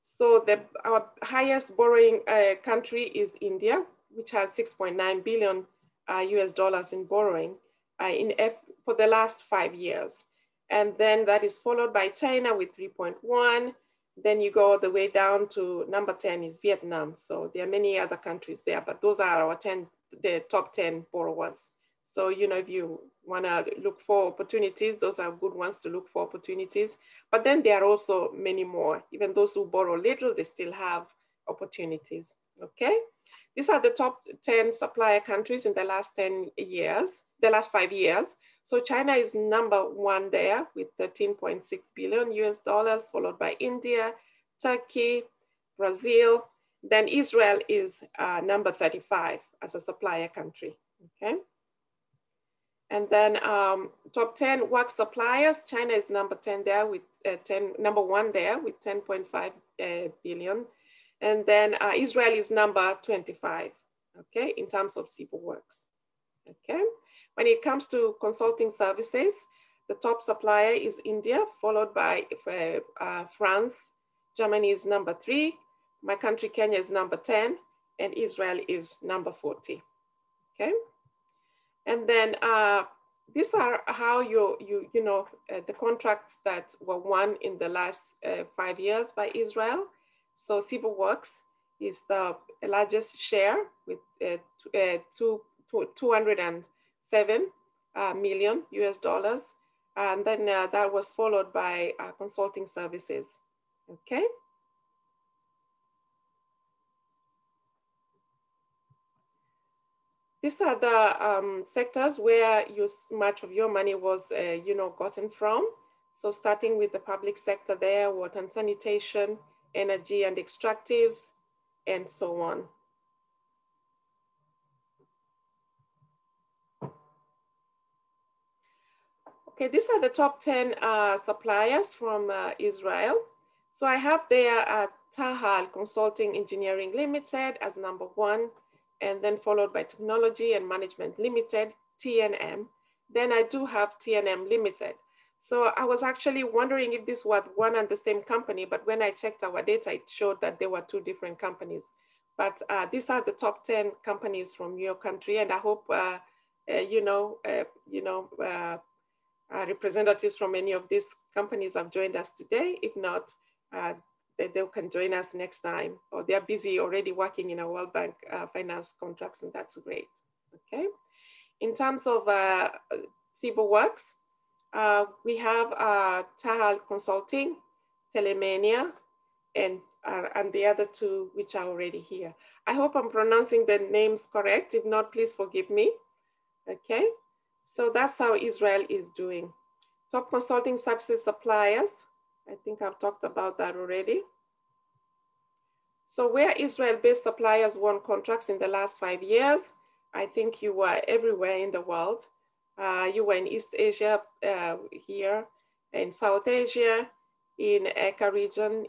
So our highest borrowing country is India, which has 6.9 billion US dollars in borrowing for the last 5 years. And then that is followed by China with 3.1. Then you go all the way down to number 10 is Vietnam. So there are many other countries there, but those are our the top 10 borrowers. So, you know, if you want to look for opportunities, those are good ones to look for opportunities. But then there are also many more. Even those who borrow little, they still have opportunities, okay? These are the top 10 supplier countries in the last 10 years, the last 5 years. So China is number 1 there with 13.6 billion US dollars, followed by India, Turkey, Brazil. Then Israel is number 35 as a supplier country, okay? And then top 10 work suppliers, China is number 10 there with number 1 there with 10.5 billion. And then Israel is number 25, okay, in terms of civil works, okay? When it comes to consulting services, the top supplier is India, followed by France. Germany is number 3. My country, Kenya, is number 10, and Israel is number 40, okay? And then these are how the contracts that were won in the last 5 years by Israel. So civil works is the largest share with 207 million US dollars. And then that was followed by consulting services, okay? These are the sectors where much of your money was, gotten from. So starting with the public sector there, water and sanitation, energy and extractives, and so on. Okay, these are the top 10 suppliers from Israel. So I have there Tahal Consulting Engineering Limited as #1, and then followed by Technology and Management Limited, TNM. Then I do have TNM Limited. So I was actually wondering if this was one and the same company, but when I checked our data, it showed that there were 2 different companies. But these are the top 10 companies from your country, and I hope representatives from any of these companies have joined us today. If not, they can join us next time, or they're busy already working in a World Bank finance contracts, and that's great, okay? In terms of civil works, we have Tahal Consulting, Telemania, and the other 2, which are already here. I hope I'm pronouncing the names correct. If not, please forgive me, okay? So that's how Israel is doing. Top consulting services suppliers. I think I've talked about that already. So where Israel-based suppliers won contracts in the last 5 years, I think you were everywhere in the world. You were in East Asia here, in South Asia, in ECA region,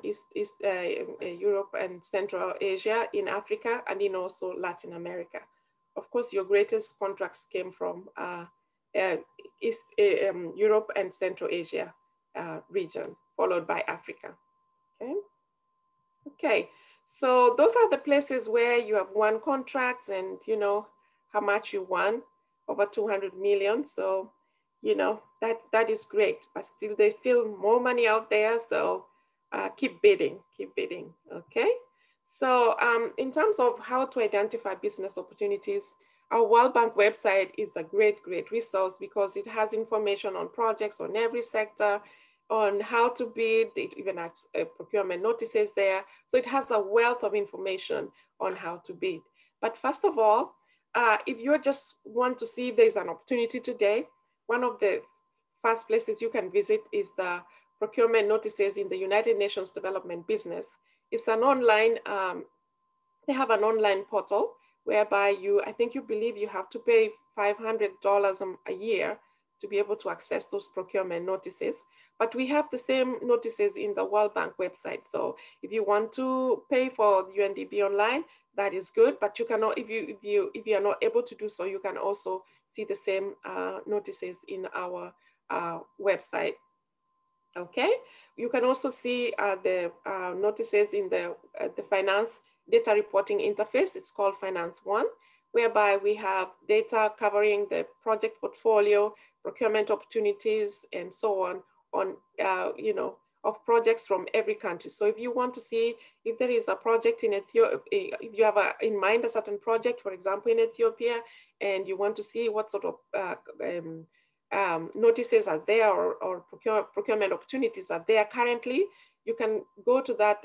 Europe and Central Asia, in Africa, and in also Latin America. Of course, your greatest contracts came from Europe and Central Asia region, followed by Africa, okay? Okay, so those are the places where you have won contracts and you know how much you won, over 200 million. So, you know, that is great, but still there's still more money out there. So keep bidding, okay? So in terms of how to identify business opportunities, our World Bank website is a great resource because it has information on projects on every sector, on how to bid, it even has procurement notices there. So it has a wealth of information on how to bid. But first of all, if you just want to see if there's an opportunity today, one of the first places you can visit is the procurement notices in the United Nations Development Business. It's an online, they have an online portal whereby I think you believe you have to pay $500 a year to be able to access those procurement notices. But we have the same notices in the World Bank website. So if you want to pay for UNDP online, that is good. But you cannot, if you are not able to do so, you can also see the same notices in our website. Okay, you can also see the notices in the finance data reporting interface. It's called Finance One, whereby we have data covering the project portfolio, procurement opportunities, and so on you know, of projects from every country. So if you want to see if there is a project in Ethiopia, if you have in mind a certain project, for example, in Ethiopia, and you want to see what sort of notices are there or procurement opportunities are there currently, you can go to that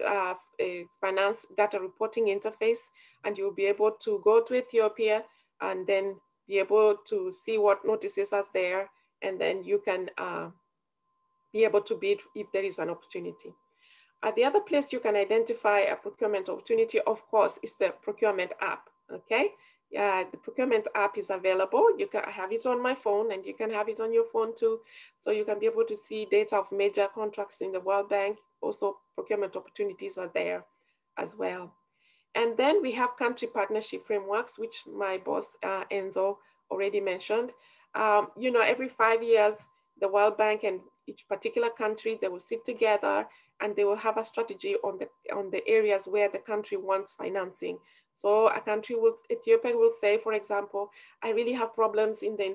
finance data reporting interface, and you'll be able to go to Ethiopia and then be able to see what notices are there, and then you can be able to bid if there is an opportunity. The other place you can identify a procurement opportunity, of course, is the procurement app, okay? The procurement app is available. You can have it on my phone, and you can have it on your phone too. So you can be able to see data of major contracts in the World Bank. Also, procurement opportunities are there as well. And then we have country partnership frameworks, which my boss, Enzo, already mentioned. You know, every 5 years, the World Bank and each particular country, they will sit together and they will have a strategy on the areas where the country wants financing. So a country Ethiopia will say, for example, I really have problems in the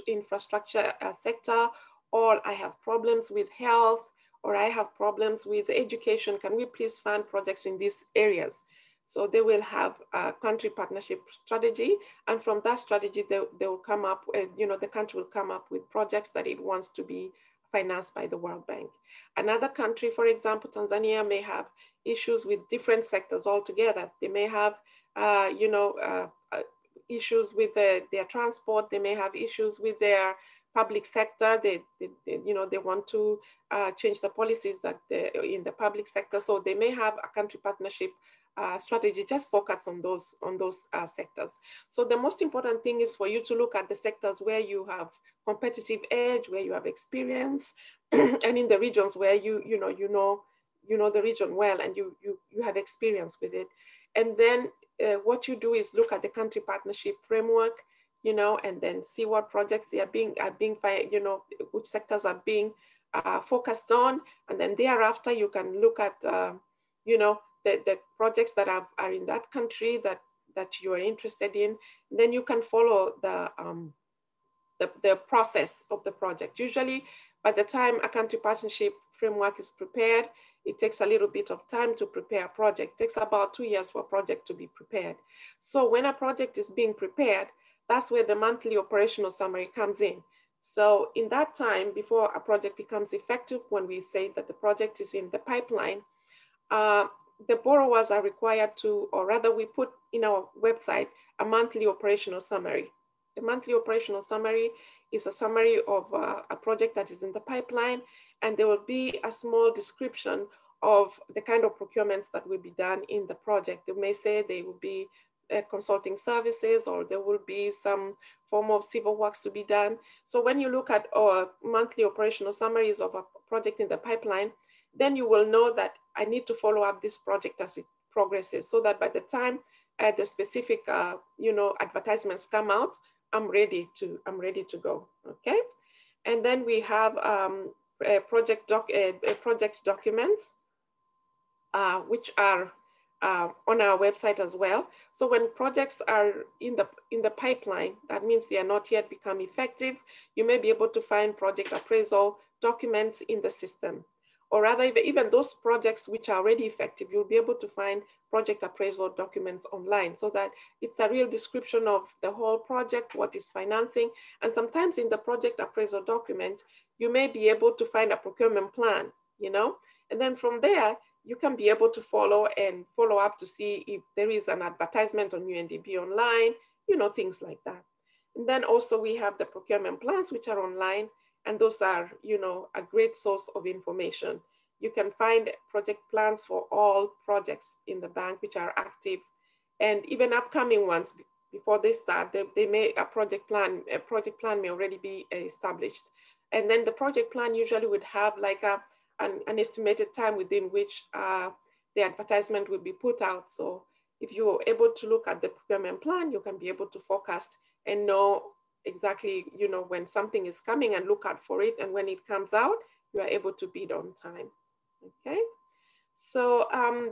infrastructure sector, or I have problems with health, or I have problems with education. Can we please fund projects in these areas? So they will have a country partnership strategy. And from that strategy, they will come up, the country will come up with projects that it wants to be financed by the World Bank. Another country, for example, Tanzania, may have issues with different sectors altogether. They may have, issues with their transport. They may have issues with their public sector. They want to change the policies that in the public sector. So they may have a country partnership strategy just focus on those sectors. So the most important thing is for you to look at the sectors where you have competitive edge, where you have experience, and in the regions where you know the region well and you have experience with it. And then what you do is look at the country partnership framework, and then see what projects they are being which sectors are being focused on, and then thereafter you can look at the projects that are in that country that you are interested in. Then you can follow the process of the project. Usually by the time a country partnership framework is prepared, it takes a little bit of time to prepare a project. It takes about 2 years for a project to be prepared. So when a project is being prepared, that's where the monthly operational summary comes in. So in that time, before a project becomes effective, when we say that the project is in the pipeline, the borrowers are required to, or rather we put in our website, a monthly operational summary. The monthly operational summary is a summary of a project that is in the pipeline, and there will be a small description of the kind of procurements that will be done in the project. They may say they will be consulting services, or there will be some form of civil works to be done. So when you look at monthly operational summaries of a project in the pipeline, then you will know that I need to follow up this project as it progresses, so that by the time the specific advertisements come out, I'm ready to go. Okay, and then we have project documents, which are on our website as well. So when projects are in the pipeline, that means they are not yet become effective. You may be able to find project appraisal documents in the system. Or rather, even those projects which are already effective, you'll be able to find project appraisal documents online, so that it's a real description of the whole project, what is financing. And sometimes in the project appraisal document, you may be able to find a procurement plan, and then from there, you can be able to follow up to see if there is an advertisement on UNDP online, things like that. And then also we have the procurement plans, which are online. And those are, a great source of information. You can find project plans for all projects in the bank which are active, and even upcoming ones before they start. A project plan may already be established, and then the project plan usually would have like an estimated time within which the advertisement will be put out. So if you're able to look at the procurement plan, you can be able to forecast and know exactly, when something is coming and look out for it. And when it comes out, you are able to bid on time. Okay. So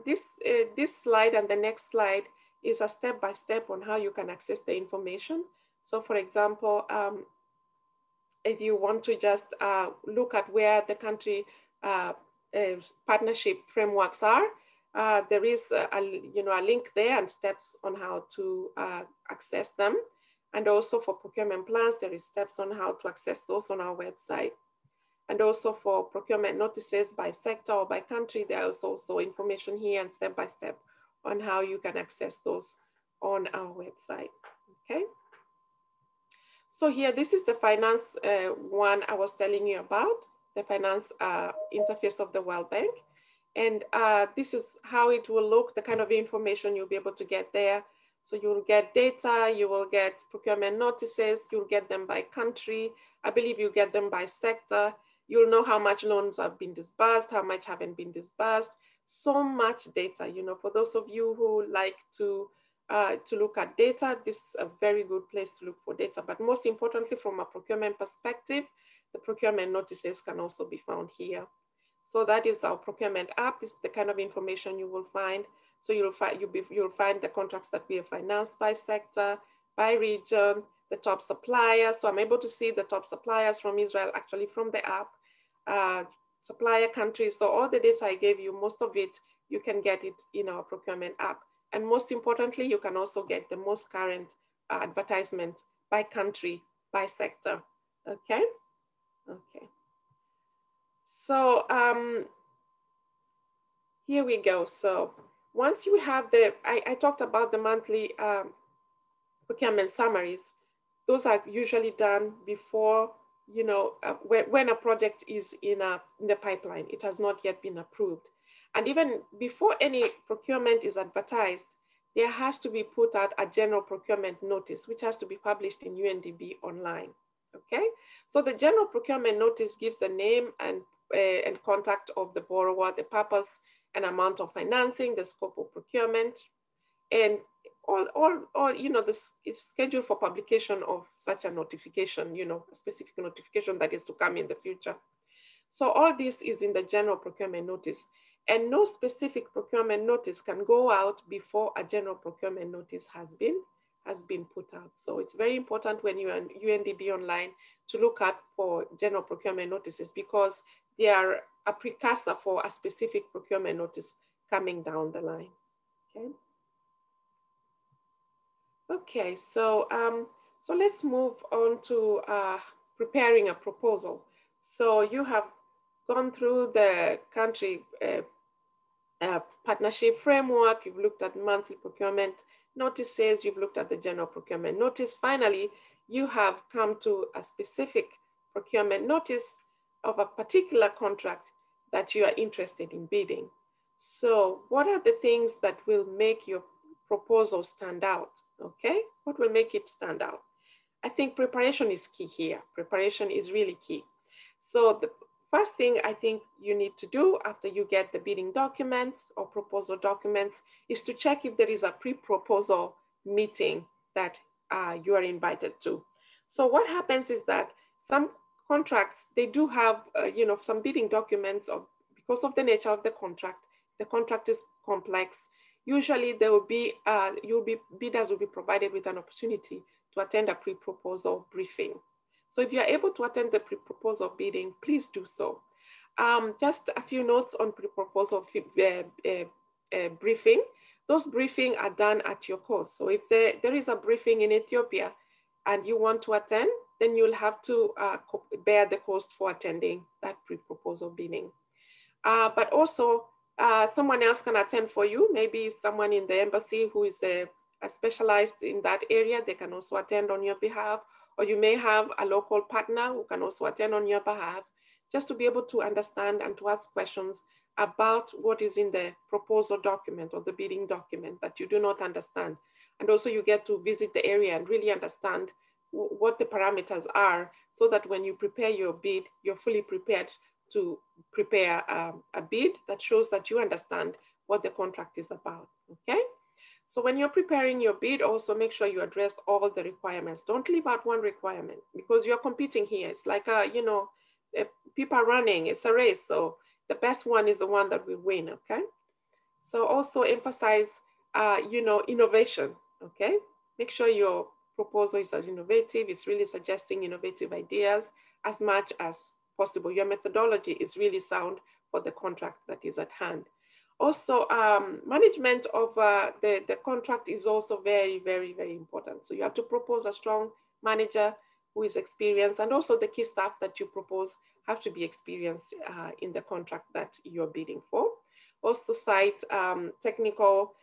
this slide and the next slide is a step-by-step on how you can access the information. So for example, if you want to just look at where the country partnership frameworks are, there is a link there and steps on how to access them. And also for procurement plans, there is steps on how to access those on our website. And also for procurement notices by sector or by country, there is also information here and step-by-step on how you can access those on our website, okay? So here, this is the finance one I was telling you about, the finance interface of the World Bank. And this is how it will look, the kind of information you'll be able to get there. So you'll get data, you will get procurement notices, you'll get them by country. I believe you get them by sector. You'll know how much loans have been disbursed, how much haven't been disbursed. So much data, for those of you who like to look at data, this is a very good place to look for data. But most importantly, from a procurement perspective, the procurement notices can also be found here. So that is our procurement app. This is the kind of information you will find. So you'll find the contracts that we have financed by sector, by region, the top suppliers. So I'm able to see the top suppliers from Israel, actually from the app, supplier countries. So all the data I gave you, most of it, you can get it in our procurement app. And most importantly, you can also get the most current advertisements by country, by sector, okay? Okay. So here we go. So once you have I talked about the monthly procurement summaries. Those are usually done before, you know, when a project is in the pipeline, it has not yet been approved. And even before any procurement is advertised, there has to be put out a general procurement notice, which has to be published in UNDP online, okay? So the general procurement notice gives the name and contact of the borrower, the purpose and amount of financing, the scope of procurement, and all you know, this is scheduled for publication of such a notification, you know, a specific notification that is to come in the future. So all this is in the general procurement notice, and no specific procurement notice can go out before a general procurement notice has been put out. So it's very important when you're on UNDP online to look out for general procurement notices, because they are a precursor for a specific procurement notice coming down the line, okay? Okay, so let's move on to preparing a proposal. So you have gone through the country partnership framework, you've looked at monthly procurement notices, you've looked at the general procurement notice. Finally, you have come to a specific procurement notice of a particular contract that you are interested in bidding. So what are the things that will make your proposal stand out, okay? What will make it stand out? I think preparation is key here. Preparation is really key. So the first thing I think you need to do after you get the bidding documents or proposal documents is to check if there is a pre-proposal meeting that you are invited to. So what happens is that some contracts, they do have, you know, some bidding documents, or because of the nature of the contract is complex. Usually there will be, bidders will be provided with an opportunity to attend a pre-proposal briefing. So if you're able to attend the pre-proposal bidding, please do so. Just a few notes on pre-proposal briefing. Those briefings are done at your cost. So if there is a briefing in Ethiopia and you want to attend, then you'll have to bear the cost for attending that pre-proposal bidding. But also, someone else can attend for you. Maybe someone in the embassy who is specialized in that area, they can also attend on your behalf. Or you may have a local partner who can also attend on your behalf, just to be able to understand and to ask questions about what is in the proposal document or the bidding document that you do not understand. And also you get to visit the area and really understand what the parameters are, so that when you prepare your bid, you're fully prepared to prepare a bid that shows that you understand what the contract is about, okay? So when you're preparing your bid, also make sure you address all the requirements. Don't leave out one requirement, because you're competing here. It's like, you know, people are running, it's a race. So the best one is the one that will win, okay? So also emphasize, you know, innovation, okay? Make sure your proposal is as innovative. It's really suggesting innovative ideas as much as possible. Your methodology is really sound for the contract that is at hand. Also, management of the contract is also very, very, very important. So you have to propose a strong manager who is experienced, and also the key staff that you propose have to be experienced in the contract that you're bidding for. Also cite technical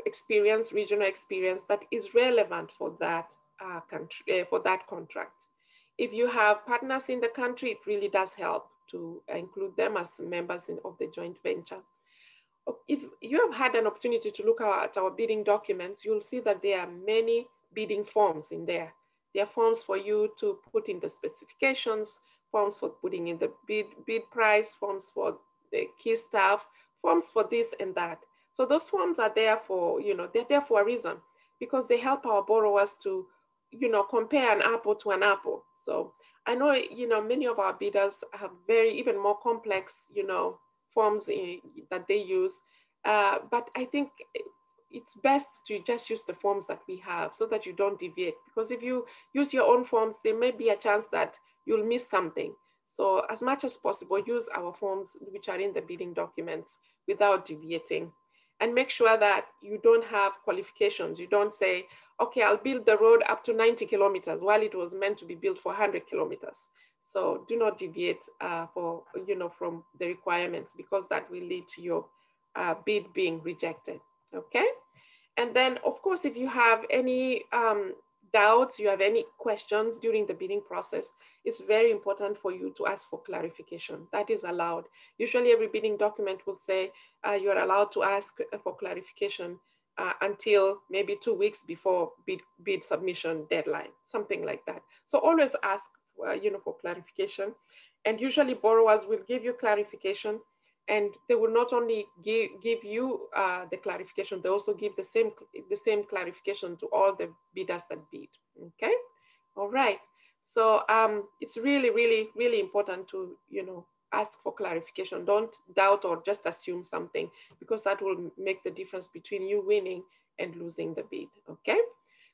experience, regional experience that is relevant for that country, for that contract. If you have partners in the country, it really does help to include them as members of the joint venture. If you have had an opportunity to look at our bidding documents, you'll see that there are many bidding forms in there. There are forms for you to put in the specifications, forms for putting in the bid price, forms for the key staff, forms for this and that. So those forms are there for, you know, they're there for a reason, because they help our borrowers to, you know, compare an apple to an apple. So I know, you know, many of our bidders have even more complex, you know, forms that they use. But I think it's best to just use the forms that we have so that you don't deviate, because if you use your own forms, there may be a chance that you'll miss something. So as much as possible, use our forms which are in the bidding documents without deviating. And make sure that you don't have qualifications. You don't say, okay, I'll build the road up to 90 kilometers while it was meant to be built for 100 kilometers. So do not deviate from the requirements, because that will lead to your bid being rejected, okay? And then, of course, if you have any doubts, you have any questions during the bidding process, it's very important for you to ask for clarification. That is allowed. Usually every bidding document will say you are allowed to ask for clarification until maybe 2 weeks before bid submission deadline, something like that. So always ask for clarification. And usually borrowers will give you clarification, and they will not only give you the clarification, they also give the same clarification to all the bidders that bid, okay? All right, so it's really, really, really important to, ask for clarification. Don't doubt or just assume something, because that will make the difference between you winning and losing the bid, okay?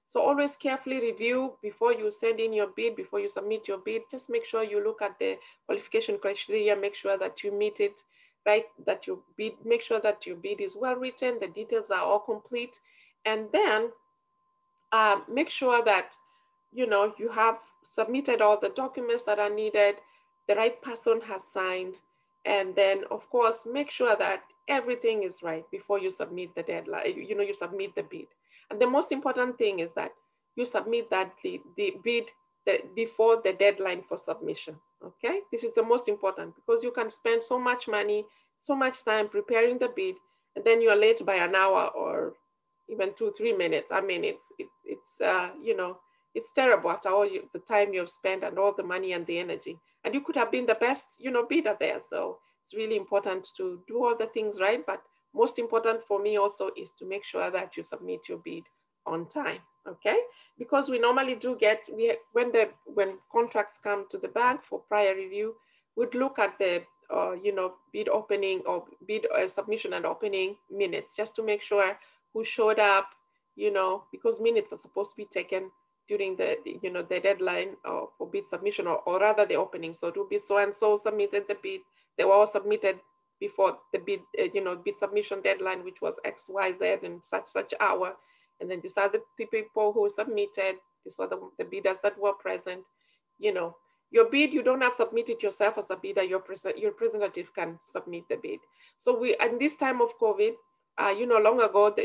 So always carefully review before you send in your bid, before you submit your bid. Just make sure you look at the qualification criteria, make sure that you meet it, right? That your bid, make sure that your bid is well written, the details are all complete, and then make sure that you have submitted all the documents that are needed, the right person has signed, and then of course make sure that everything is right before you submit the deadline. You submit the bid. And the most important thing is that you submit the bid before the deadline for submission, okay? This is the most important, because you can spend so much money, so much time preparing the bid, and then you're late by an hour or even 2-3 minutes. I mean, it's terrible after all the time you've spent and all the money and the energy. And you could have been the best, bidder there. So it's really important to do all the things right, but most important for me also is to make sure that you submit your bid on time, okay? Because we normally do get, when contracts come to the bank for prior review, we'd look at the, bid opening or bid submission and opening minutes, just to make sure who showed up, because minutes are supposed to be taken during the deadline for bid submission, or rather the opening. So it will be so-and-so submitted the bid. They were all submitted before the bid, bid submission deadline, which was X, Y, Z, and such hour. And then these are the people who submitted. These are the bidders that were present. Your bid, you don't have to submit it yourself as a bidder. Your representative can submit the bid. So in this time of COVID, long ago,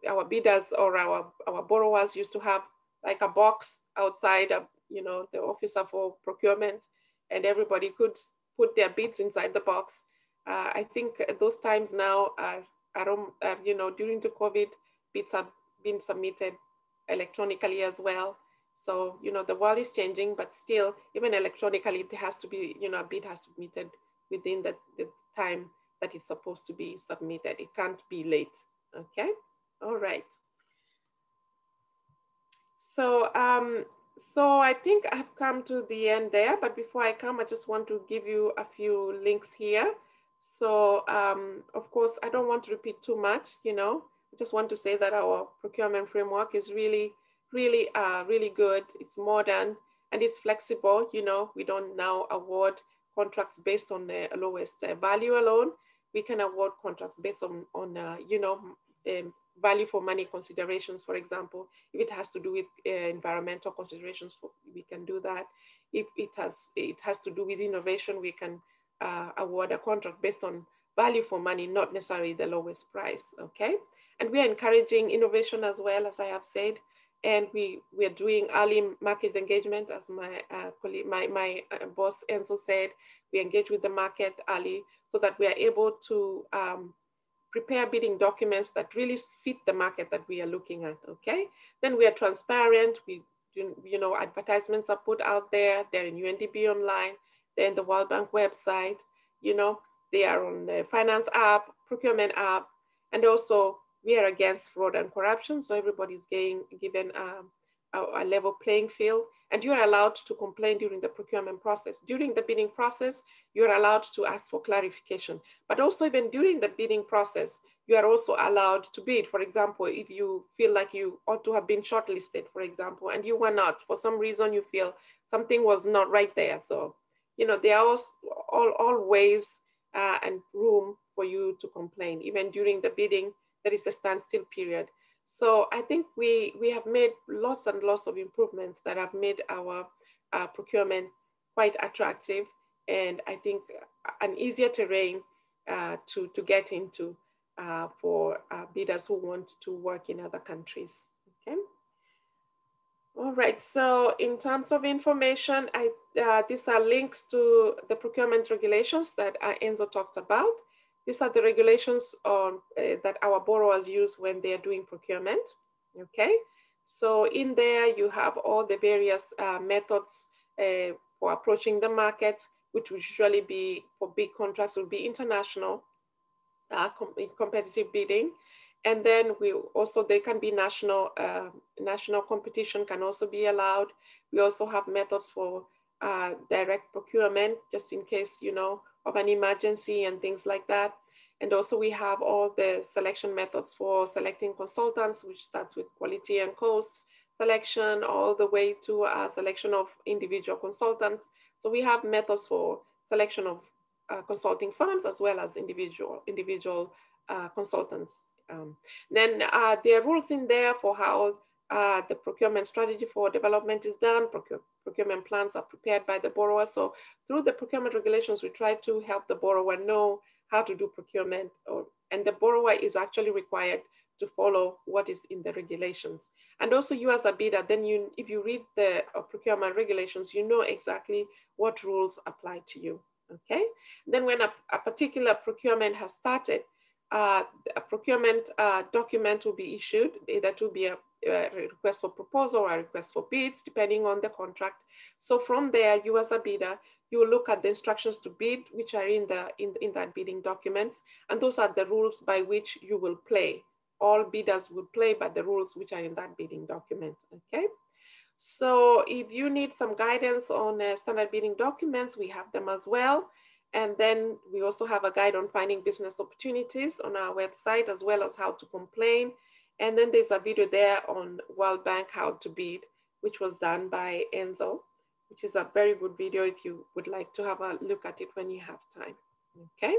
our bidders or our borrowers used to have like a box outside, the officer for procurement, and everybody could put their bids inside the box. I think those times now are during the COVID, bids have been submitted electronically as well. So, the world is changing, but still, even electronically, it has to be, a bid has to be submitted within the time that it's supposed to be submitted. It can't be late, okay? All right. So, so I think I've come to the end there, but before I come, I just want to give you a few links here. So, of course, I don't want to repeat too much, I just want to say that our procurement framework is really good. It's modern and it's flexible. We don't now award contracts based on the lowest value alone. We can award contracts based on value for money considerations, for example. If it has to do with environmental considerations, we can do that. If it has to do with innovation, we can award a contract based on value for money, not necessarily the lowest price, okay? And we are encouraging innovation as well, as I have said. And we are doing early market engagement, as my colleague, my boss Enzo said. We engage with the market early so that we are able to prepare bidding documents that really fit the market that we are looking at, okay? Then we are transparent. Advertisements are put out there. They're in UNDP online. They're in the World Bank website. They are on the finance app, procurement app, and also we are against fraud and corruption. So everybody's given a level playing field. and you are allowed to complain during the procurement process. During the bidding process, you are allowed to ask for clarification, but also even during the bidding process, you are also allowed to bid. For example, if you feel like you ought to have been shortlisted, for example, and you were not, for some reason you feel something was not right there. So, you know, there are all ways and room for you to complain. Even during the bidding, there is a standstill period. So I think we have made lots and lots of improvements that have made our procurement quite attractive, and I think an easier terrain to get into for bidders who want to work in other countries. Okay. All right, so in terms of information, these are links to the procurement regulations that Enzo talked about. These are the regulations that our borrowers use when they're doing procurement, okay? So in there, you have all the various methods for approaching the market, which would usually be, for big contracts, would be international competitive bidding. And then there can be national competition can also be allowed. We also have methods for direct procurement, just in case, you know, of an emergency and things like that. And also we have all the selection methods for selecting consultants, which starts with quality and cost selection, all the way to selection of individual consultants. So we have methods for selection of consulting firms as well as individual consultants. Then there are rules in there for how the procurement strategy for development is done. Procurement plans are prepared by the borrower. So through the procurement regulations, we try to help the borrower know how to do procurement, and the borrower is actually required to follow what is in the regulations. And also you as a bidder, then if you read the procurement regulations, you know exactly what rules apply to you, okay? Then when a particular procurement has started, a procurement document will be issued, either to be a request for proposal or a request for bids, depending on the contract. So from there, you as a bidder, you will look at the instructions to bid, which are in that bidding documents. And those are the rules by which you will play. All bidders will play by the rules which are in that bidding document, okay? So if you need some guidance on standard bidding documents, we have them as well. And then we also have a guide on finding business opportunities on our website, as well as how to complain. And then there's a video there on World Bank, how to bid, which was done by Enzo, which is a very good video if you would like to have a look at it when you have time, okay?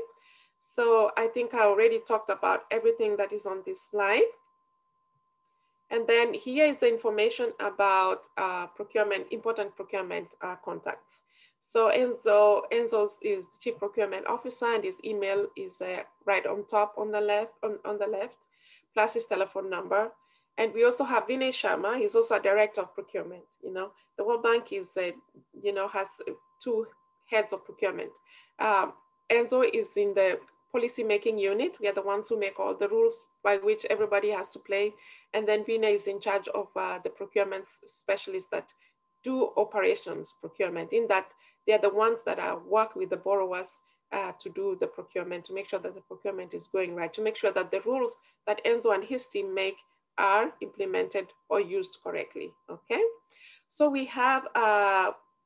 So I think I already talked about everything that is on this slide. And then here is the information about procurement, important procurement contacts. So Enzo is the Chief Procurement Officer, and his email is right on top on the left, plus his telephone number. And we also have Vinay Sharma. He's also a Director of Procurement. You know, the World Bank is, you know, has two heads of procurement. Enzo is in the policy making unit. We are the ones who make all the rules by which everybody has to play. And then Vinay is in charge of the procurement specialists that do operations procurement, in that they're the ones that work with the borrowers to do the procurement, to make sure that the procurement is going right, to make sure that the rules that Enzo and his team make are implemented or used correctly, okay? So we have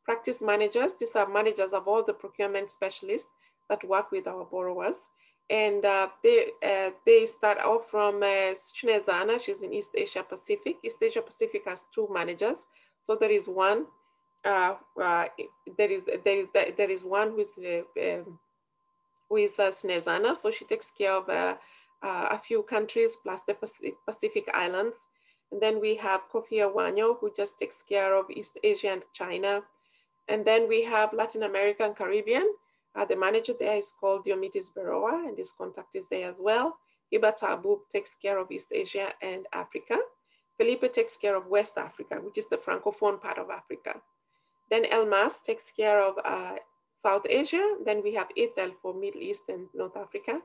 practice managers. These are managers of all the procurement specialists that work with our borrowers. And they start off from Snezana. She's in East Asia Pacific. East Asia Pacific has two managers. So there is one, there is one who is Snezana. So she takes care of a few countries plus the Pacific Islands. And then we have Kofi Awanyo, who just takes care of East Asia and China. And then we have Latin America and Caribbean. The manager there is called Diomitis Beroa, and his contact is there as well. Iba Tabu takes care of East Asia and Africa. Felipe takes care of West Africa, which is the Francophone part of Africa. Then Elmas takes care of South Asia. Then we have Ethel for Middle East and North Africa,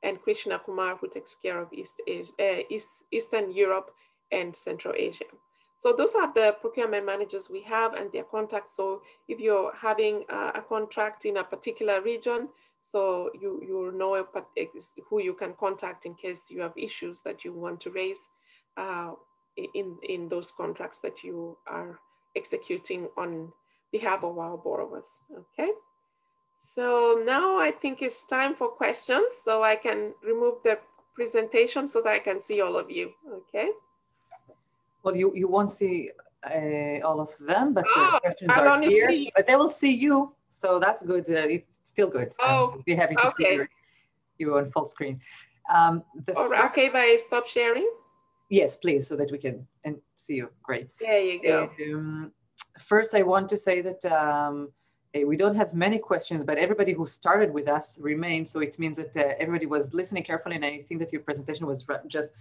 and Krishna Kumar, who takes care of Eastern Europe and Central Asia. So those are the procurement managers we have and their contacts. So if you're having a contract in a particular region, so you'll know who you can contact in case you have issues that you want to raise in those contracts that you are executing on behalf of our borrowers, okay? So now I think it's time for questions, so I can remove the presentation so that I can see all of you, okay? Well, you won't see all of them, but the questions I'll are only here, see... but they will see you, so that's good. It's still good. Oh, I'll be happy to see you on full screen. Okay, if I stop sharing? Yes, please, so that we can see you. Great. There you go. First, I want to say that we don't have many questions, but everybody who started with us remained. So it means that everybody was listening carefully. And I think that your presentation was just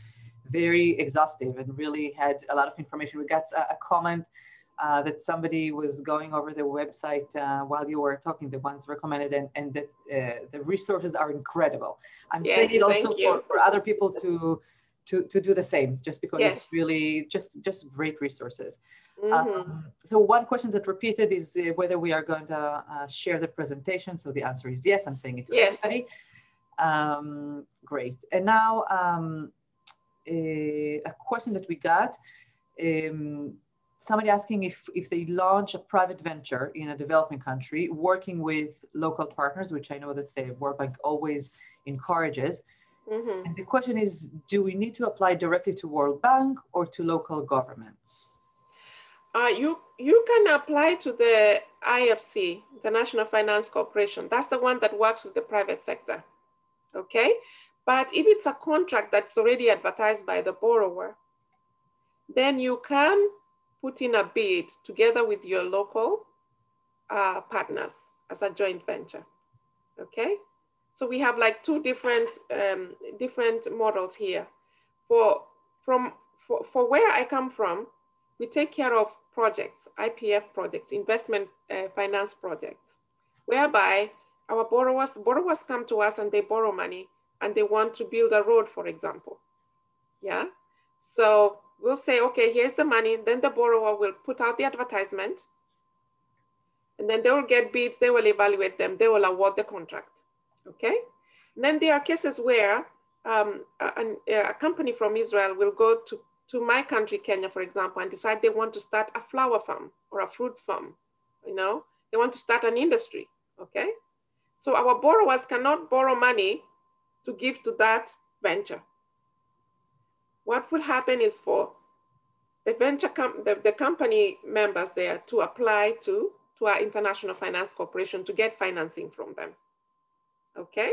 very exhaustive and really had a lot of information. We got a comment that somebody was going over the website while you were talking, the ones recommended, and that the resources are incredible. I'm saying it also for other people to do the same, just because it's really just great resources. So one question that repeated is whether we are going to share the presentation. So the answer is yes. I'm saying it to everybody. Great. And now a question that we got, somebody asking if they launch a private venture in a developing country, working with local partners, which I know that the World Bank always encourages. And the question is, do we need to apply directly to World Bank or to local governments? You can apply to the IFC, International Finance Corporation. That's the one that works with the private sector, okay? But if it's a contract that's already advertised by the borrower, then you can put in a bid together with your local partners as a joint venture, okay? So we have like two different models here. For where I come from, we take care of projects, IPF projects, investment finance projects, whereby our borrowers come to us and they borrow money and they want to build a road, for example. Yeah. So we'll say, okay, here's the money. Then the borrower will put out the advertisement and then they will get bids. They will evaluate them. They will award the contract. Okay. And then there are cases where a company from Israel will go to my country, Kenya, for example, and decide they want to start a flower farm or a fruit farm. You know, they want to start an industry. Okay. So our borrowers cannot borrow money to give to that venture. What will happen is for the the company members there to apply to our International Finance Corporation to get financing from them. Okay.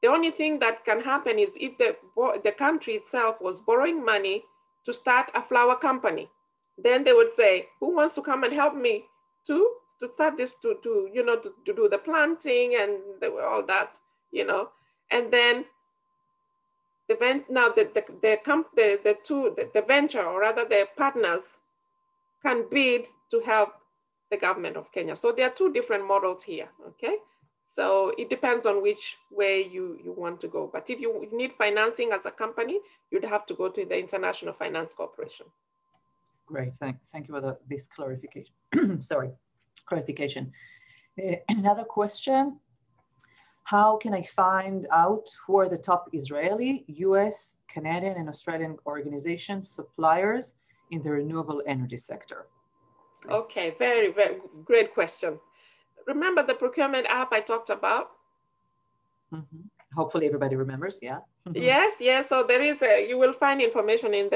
The only thing that can happen is if the country itself was borrowing money to start a flower company, then they would say, who wants to come and help me to start this, to do the planting and all that, you know, and then the venture, or rather the partners, can bid to help the government of Kenya. So there are two different models here, okay? So it depends on which way you want to go. But if you need financing as a company, you'd have to go to the International Finance Corporation. Great, thank you for this clarification. Sorry, clarification. Another question. How can I find out who are the top Israeli, US, Canadian, and Australian organizations, suppliers in the renewable energy sector? Okay, very, very great question. Remember the procurement app I talked about? Hopefully everybody remembers, yeah. Yes. So there is you will find information on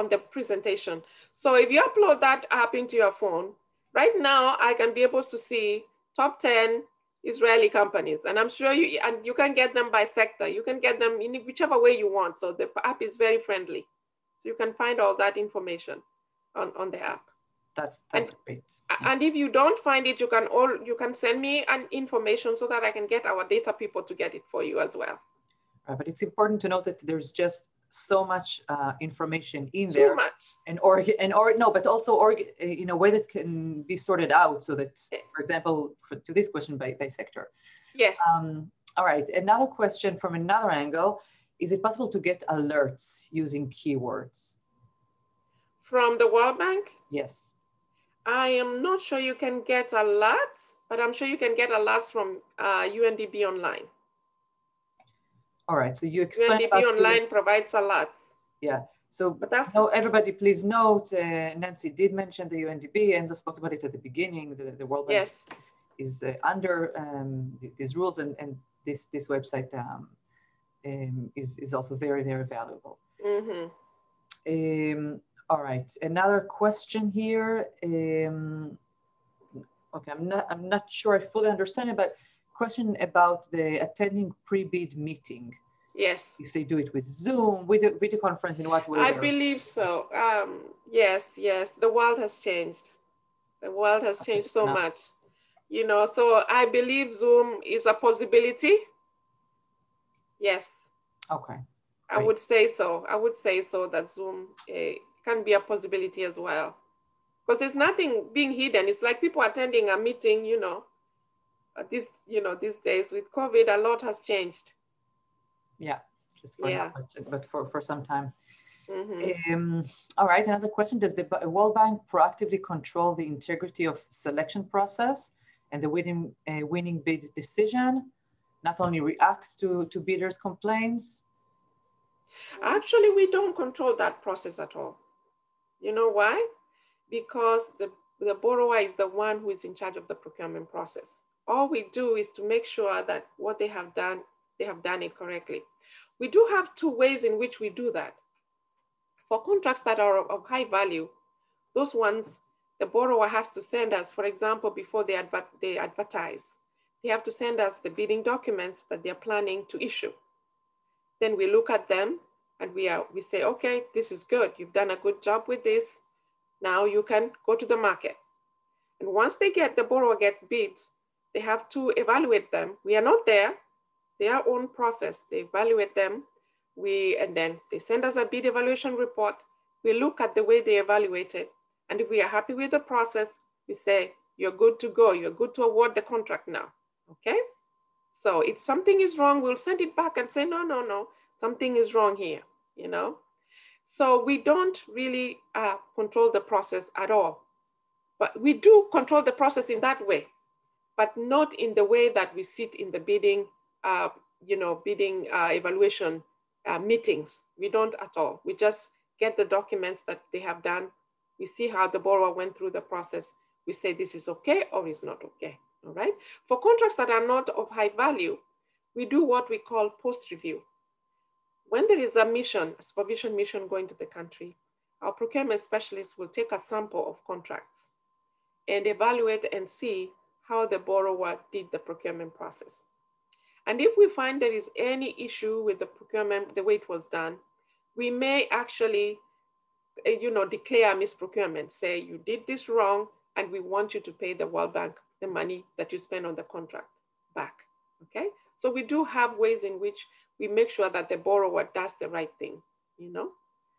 the presentation. So if you upload that app into your phone, right now I can be able to see top 10 Israeli companies, and I'm sure you can get them by sector. You can get them in whichever way you want. So the app is very friendly. So you can find all that information on the app. That's great. And if you don't find it, you can send me an information so that I can get our data people to get it for you as well. Right, but it's important to note that there's just so much information in there. Too much. But also in a way that can be sorted out, so that, for example, to this question by sector. Yes. All right. Another question from another angle: is it possible to get alerts using keywords? From the World Bank? Yes. I am not sure you can get alerts, but I'm sure you can get alerts from UNDP Online. All right, so you explained UNDP Online provides alerts. Yeah, So everybody please note, Nancy did mention the UNDP, and I spoke about it at the beginning, the World Bank is under these rules, and this website is also very, very valuable. Mm-hmm. All right, another question here. Okay, I'm not sure I fully understand it, but question about the attending pre-bid meeting. Yes. If they do it with Zoom, video conference, in what way? I believe so. Yes. The world has changed. The world has changed so much. You know, so I believe Zoom is a possibility. Yes. Okay. I would say so. I would say so that Zoom can be a possibility as well. Because there's nothing being hidden. It's like people attending a meeting, you know, these days with COVID, a lot has changed. Yeah, just for now, but for some time. Mm-hmm. All right, another question. Does the World Bank proactively control the integrity of selection process and the winning bid decision? Not only reacts to bidders' complaints? Actually, we don't control that process at all. You know why? Because the borrower is the one who is in charge of the procurement process. All we do is to make sure that what they have done it correctly. We do have two ways in which we do that. For contracts that are of high value, those ones, the borrower has to send us, for example, before they advertise, they have to send us the bidding documents that they're planning to issue. Then we look at them and we say, okay, this is good. You've done a good job with this. Now you can go to the market. And once the borrower gets bids, they have to evaluate them. We are not there. Their own process. They evaluate them. And then they send us a bid evaluation report. We look at the way they evaluated. And if we are happy with the process, we say, you're good to go. You're good to award the contract now. Okay? So if something is wrong, we'll send it back and say, no, something is wrong here, you know? So we don't really control the process at all. But we do control the process in that way, but not in the way that we sit in the bidding evaluation meetings. We don't at all. We just get the documents that they have done. We see how the borrower went through the process. We say this is okay or it's not okay, all right? For contracts that are not of high value, we do what we call post-review. When there is a supervision mission going to the country, our procurement specialists will take a sample of contracts and evaluate and see how the borrower did the procurement process. And if we find there is any issue with the procurement, the way it was done, we may actually, declare misprocurement, say you did this wrong and we want you to pay the World Bank the money that you spent on the contract back, okay? So we do have ways in which we make sure that the borrower does the right thing, you know?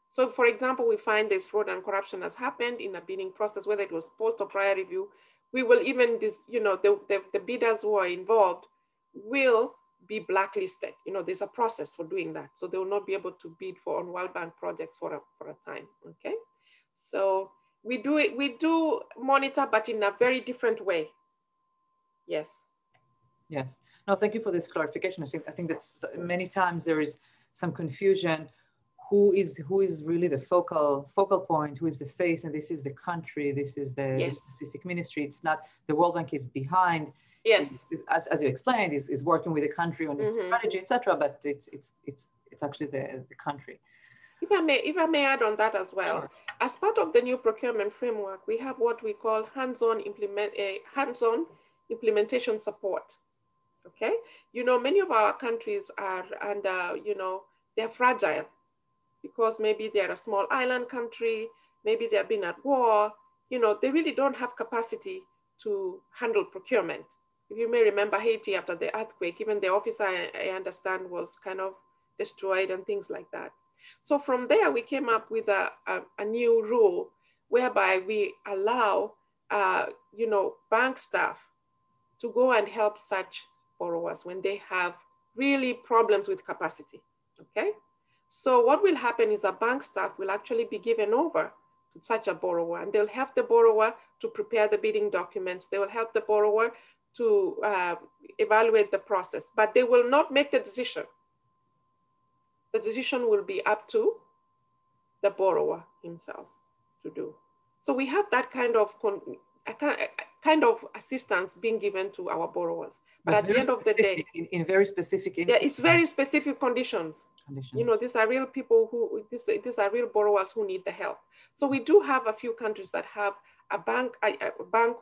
So for example, we find this fraud and corruption has happened in a bidding process, whether it was post or prior review, we will even, the bidders who are involved will be blacklisted. You know, there's a process for doing that. So they will not be able to bid on World Bank projects for a time, okay? So we do monitor, but in a very different way. Yes. Yes. No, thank you for this clarification. I think that many times there is some confusion. Who is really the focal point? Who is the face? And this is the country. This is the specific ministry. It's not the World Bank is behind. Yes. As you explained, is working with the country on its strategy, etc. But it's actually the country. If I may add on that as well, sure. As part of the new procurement framework, we have what we call hands-on implementation support. Okay, many of our countries are under, they're fragile because maybe they're a small island country, maybe they've been at war, they really don't have capacity to handle procurement. If you may remember Haiti after the earthquake, even the office I understand was kind of destroyed and things like that. So from there, we came up with a new rule whereby we allow, bank staff to go and help such borrowers when they have really problems with capacity, okay? So what will happen is a bank staff will actually be given over to such a borrower, and they'll help the borrower to prepare the bidding documents. They will help the borrower to evaluate the process, but they will not make the decision. The decision will be up to the borrower himself to do. So we have that kind of assistance being given to our borrowers. But at the end of the day, in very specific instances. Yeah, it's very specific conditions. You know, these are real people who, these are real borrowers who need the help. So we do have a few countries that have a bank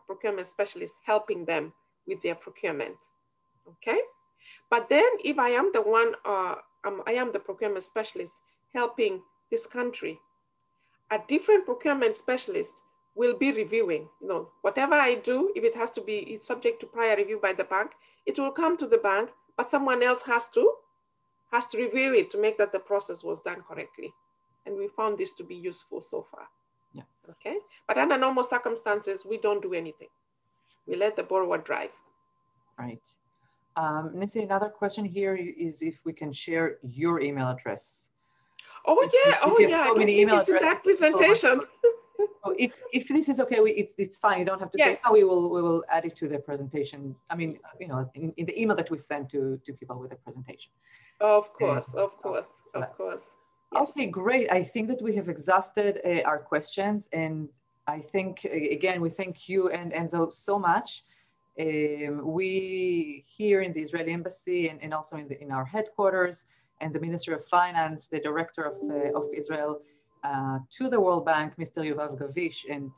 procurement specialist helping them with their procurement, okay? But then if I am the one, I am the procurement specialist helping this country, a different procurement specialist will be reviewing, you know, whatever I do, if it has to be, it's subject to prior review by the bank, it will come to the bank, but someone else has to review it to make that the process was done correctly. And we found this to be useful so far. Yeah. Okay. But under normal circumstances, we don't do anything. We let the borrower drive. Right. Nancy, another question here is if we can share your email address. Oh yeah, oh yeah. So many email addresses. That presentation. So if this is okay, it's fine. You don't have to say, oh, we will add it to the presentation. I mean, you know, in the email that we send to people with the presentation. Of course, of course, of course. Yes. Okay, great. I think that we have exhausted our questions, and I think again we thank you and Enzo so much. We here in the Israeli Embassy and also in our headquarters and the Ministry of Finance, the Director of Israel to the World Bank, Mr. Yovav Gavish, and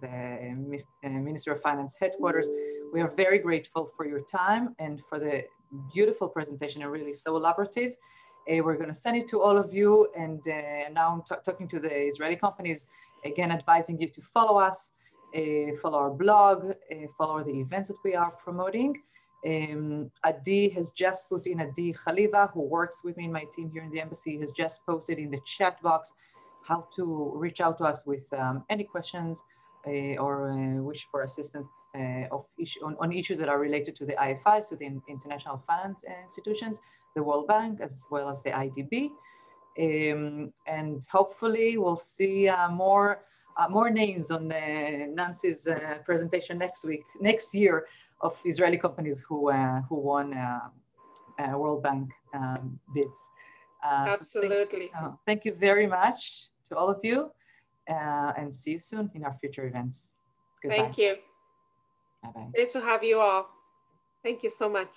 the Ministry of Finance headquarters, we are very grateful for your time and for the beautiful presentation and really so elaborative. We're going to send it to all of you, and now I'm talking to the Israeli companies, again advising you to follow us, follow our blog, follow the events that we are promoting. Adi has just put in, Adi Khaliva, who works with me in my team here in the embassy, has just posted in the chat box how to reach out to us with any questions or wish for assistance on issues that are related to the IFIs, to the international finance institutions, the World Bank, as well as the IDB. And hopefully we'll see more names on Nancy's presentation next year of Israeli companies who won World Bank bids. Absolutely. So thank you very much to all of you, and see you soon in our future events. Goodbye. Thank you. Bye-bye. Great to have you all. Thank you so much.